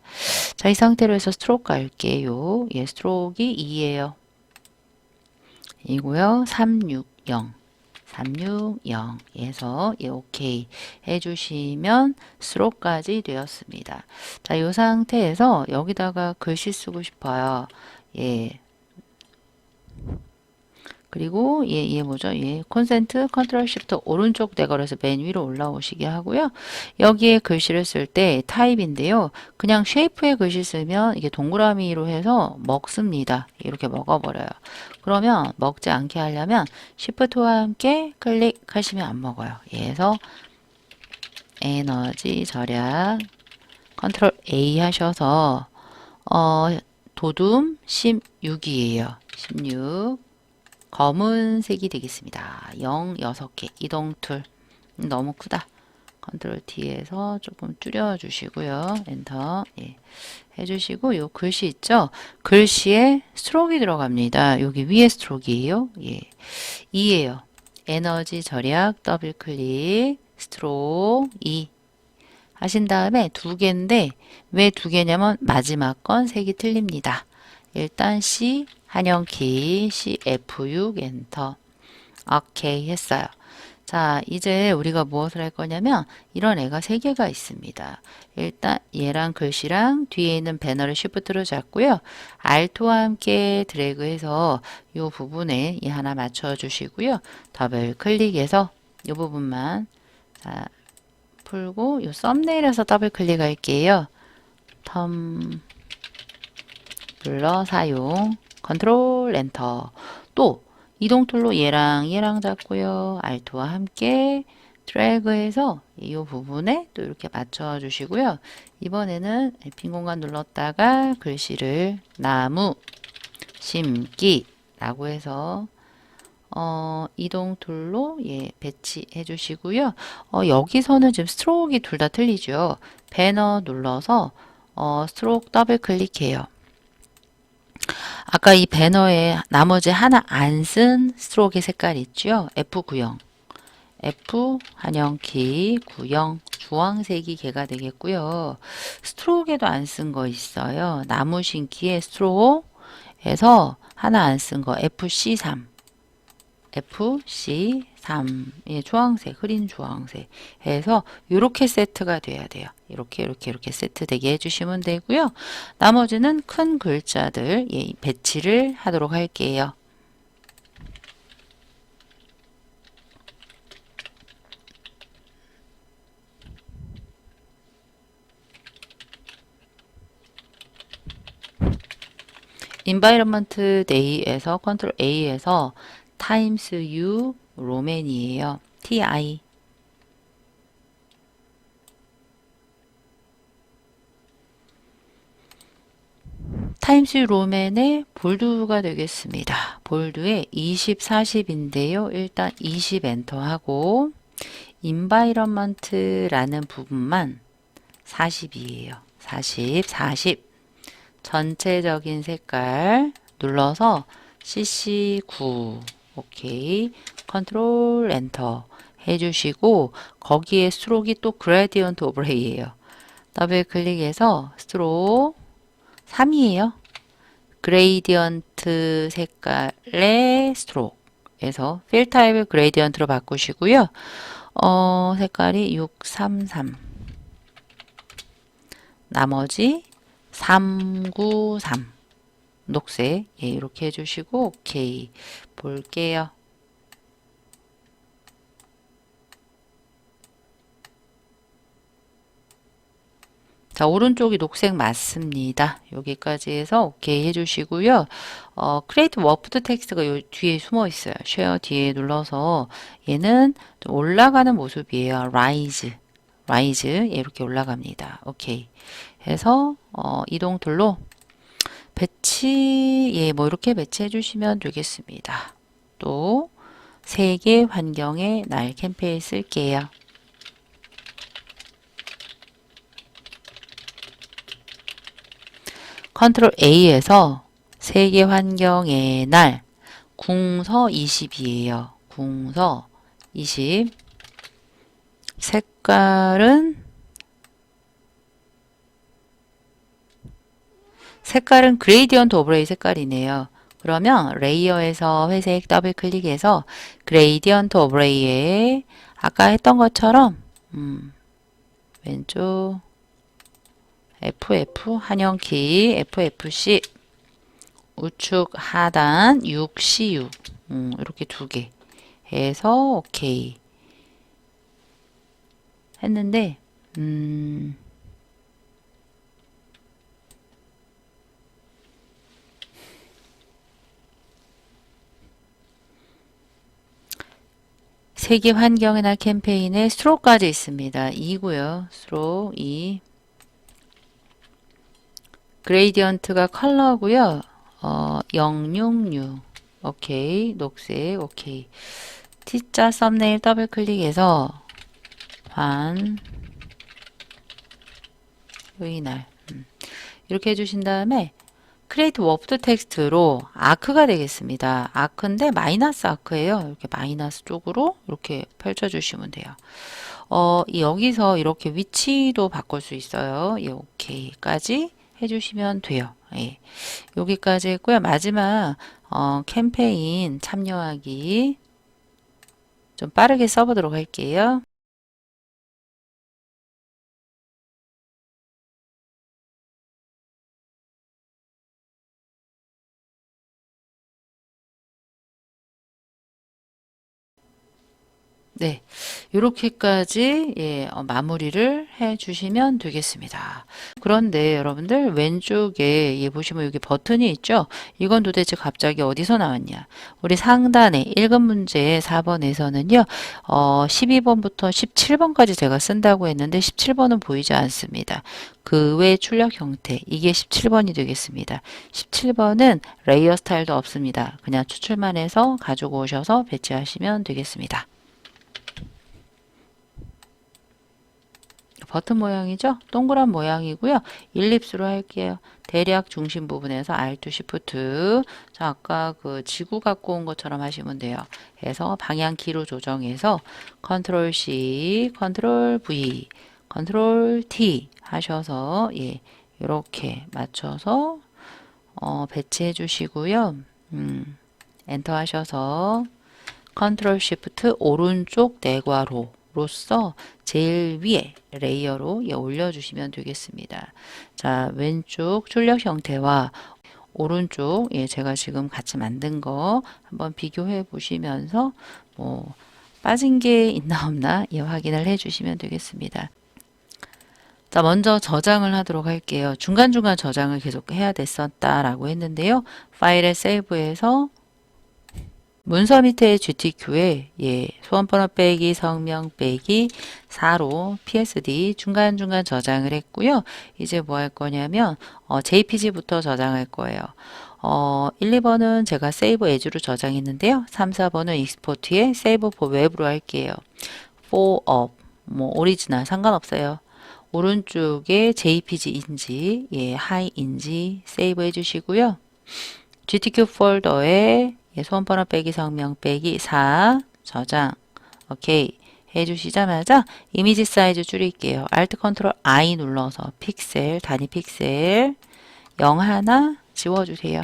자, 이 상태로 해서 스트로크 갈게요. 스트로크가 2예요. 이고요. 360에서 오케이 해주시면 스트로크까지 되었습니다. 자, 이 상태에서 여기다가 글씨 쓰고 싶어요. 그리고 얘 뭐죠? 얘 콘센트 컨트롤 시프트 오른쪽 대괄호에서 맨 위로 올라오시게 하고요. 여기에 글씨를 쓸 때 타입인데요. 그냥 쉐이프의 글씨 쓰면 이게 동그라미로 해서 먹습니다. 이렇게 먹어버려요. 그러면 먹지 않게 하려면 시프트와 함께 클릭하시면 안 먹어요. 얘에서 에너지 절약 컨트롤 A 하셔서 도둠 16이에요. 16 검은색이 되겠습니다. 0, 6개 이동 툴 너무 크다. 컨트롤 T에서 조금 줄여주시고요. 엔터 예, 해주시고 요 글씨 있죠? 글씨에 스트로크가 들어갑니다. 여기 위에 스트로크이에요. 예, 2예요. 에너지 절약 더블 클릭 스트로크 2 하신 다음에 두 개인데 왜 두 개냐면 마지막 건 색이 틀립니다. 일단 C 한영키 C F6 엔터 오케이 했어요. 자 이제 우리가 무엇을 할 거냐면 이런 애가 세 개가 있습니다. 일단 얘랑 글씨랑 뒤에 있는 배너를 쉬프트로 잡고요. Alt와 함께 드래그해서 이 부분에 이 하나 맞춰 주시고요. 더블 클릭해서 이 부분만 자, 풀고 이 썸네일에서 더블 클릭할게요. 텀블러 사용 컨트롤 엔터 또 이동 툴로 얘랑 잡고요. Alt와 함께 드래그해서 이 부분에 또 이렇게 맞춰 주시고요. 이번에는 빈 공간 눌렀다가 글씨를 나무 심기 라고 해서 이동 툴로 예, 배치해 주시고요. 여기서는 지금 스트로크가 둘 다 틀리죠. 배너 눌러서 스트로크 더블 클릭해요. 아까 이 배너에 나머지 하나 안 쓴 스트로크의 색깔 있죠? F90. F 한영키 90 주황색이 걔가 되겠고요. 스트로크에도 안 쓴 거 있어요. 나무 심기에 스트로크에서 하나 안 쓴 거 FC3. FC3 예, 주황색 흐린 주황색 해서 이렇게 세트가 돼야 돼요. 이렇게 세트되게 해주시면 되고요. 나머지는 큰 글자들 예, 배치를 하도록 할게요. Environment Day에서 컨트롤 A에서 times U 로맨이에요. TI 타임스 로맨의 볼드가 되겠습니다. 볼드에 20, 40인데요. 일단 20 엔터하고 인바이런먼트라는 부분만 40이에요. 40 전체적인 색깔 눌러서 CC9 오케이 컨트롤 엔터 해주시고 거기에 스트로크가 또 그레디언트 오버레이예요. 더블 클릭해서 스트로크 3이에요. 그레이디언트 색깔의 스트로크에서 필 타입을 그레이디언트로 바꾸시고요. 색깔이 633 나머지 393 녹색 예, 이렇게 해주시고 오케이 볼게요. 자 오른쪽이 녹색 맞습니다. 여기까지 해서 오케이 해주시고요. 크리에이트 워프드 텍스트가 요 뒤에 숨어 있어요. 쉐어 뒤에 눌러서 얘는 좀 올라가는 모습이에요. 라이즈 예, 이렇게 올라갑니다. 오케이 해서 이동 툴로 배치 예, 뭐 이렇게 배치해 주시면 되겠습니다. 또 세계 환경의 날 캠페인 쓸게요. 컨트롤 A에서 세계 환경의 날 궁서 20이에요. 궁서 20 색깔은 그레이디언트 오버레이 색깔이네요. 그러면 레이어에서 회색 더블 클릭해서 그레이디언트 오버레이에 아까 했던 것처럼 왼쪽 FF 한영키 FFC 우측 하단 6CU 이렇게 두 개 해서 오케이 했는데 세계 환경의 날 캠페인에 스트로크까지 있습니다. 2고요. 스트로크 2. 그레이디언트가 컬러고요. 066. 오케이. 녹색. 오케이. T자 썸네일 더블 클릭해서 환의 날 이렇게 해주신 다음에 크리에이트 워프드 텍스트로 아크가 되겠습니다. 아크인데 마이너스 아크예요. 이렇게 마이너스 쪽으로 이렇게 펼쳐주시면 돼요. 여기서 이렇게 위치도 바꿀 수 있어요. 예, 오케이까지 해주시면 돼요. 예, 여기까지 했고요. 마지막 캠페인 참여하기 좀 빠르게 써보도록 할게요. 네, 이렇게까지 예, 마무리를 해 주시면 되겠습니다. 그런데 여러분들 왼쪽에 예, 보시면 여기 버튼이 있죠? 이건 도대체 갑자기 어디서 나왔냐? 우리 상단에 1급 문제 4번에서는요. 12번부터 17번까지 제가 쓴다고 했는데 17번은 보이지 않습니다. 그 외 출력 형태 이게 17번이 되겠습니다. 17번은 레이어 스타일도 없습니다. 그냥 추출만 해서 가지고 오셔서 배치하시면 되겠습니다. 버튼 모양이죠? 동그란 모양이고요. 일립스로 할게요. 대략 중심 부분에서 Alt Shift. 자, 아까 그 지구 갖고 온 것처럼 하시면 돼요. 해서 방향키로 조정해서 Ctrl C, Ctrl V, Ctrl T 하셔서 예, 이렇게 맞춰서 배치해 주시고요. 엔터 하셔서 컨트롤 쉬프트 오른쪽 내괄호로서 제일 위에 레이어로 올려주시면 되겠습니다. 자, 왼쪽 출력 형태와 오른쪽 제가 지금 같이 만든 거 한번 비교해 보시면서 뭐 빠진 게 있나 없나 확인을 해 주시면 되겠습니다. 자, 먼저 저장을 하도록 할게요. 중간중간 저장을 계속 해야 됐었다라고 했는데요. 파일에 세이브해서 문서 밑에 GTQ에 소원번호 빼기 성명 빼기 4로 PSD 중간중간 저장을 했고요. 이제 뭐 할 거냐면 JPG부터 저장할 거예요. 1, 2번은 제가 세이브 에즈로 저장했는데요. 3, 4번은 익스포트에 세이브 포 웹으로 할게요. for up 뭐 오리지널 상관없어요. 오른쪽에 JPG인지 하이인지 세이브 해주시고요. GTQ 폴더에 소원번호 빼기 성명 빼기 4 저장 오케이 해주시자마자 이미지 사이즈 줄일게요. Alt Ctrl I 눌러서 픽셀 단위 픽셀 0 하나 지워주세요.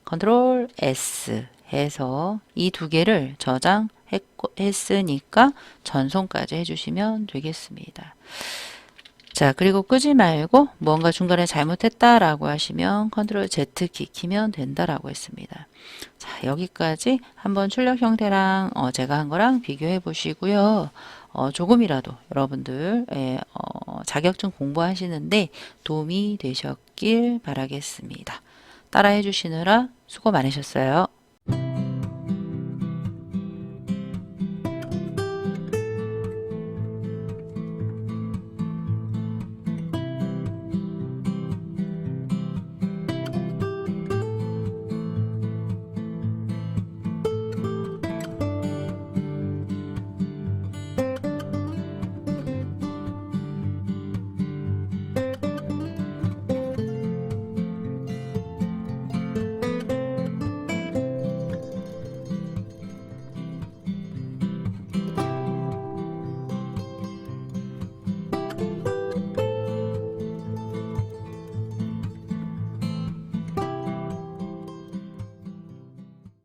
Ctrl S 해서 이 두 개를 저장했으니까 전송까지 해주시면 되겠습니다. 자, 그리고 끄지 말고 뭔가 중간에 잘못했다라고 하시면 컨트롤 Z 키 키면 된다라고 했습니다. 자, 여기까지 한번 출력 형태랑 제가 한 거랑 비교해 보시고요. 조금이라도 여러분들 자격증 공부하시는데 도움이 되셨길 바라겠습니다. 따라해 주시느라 수고 많으셨어요.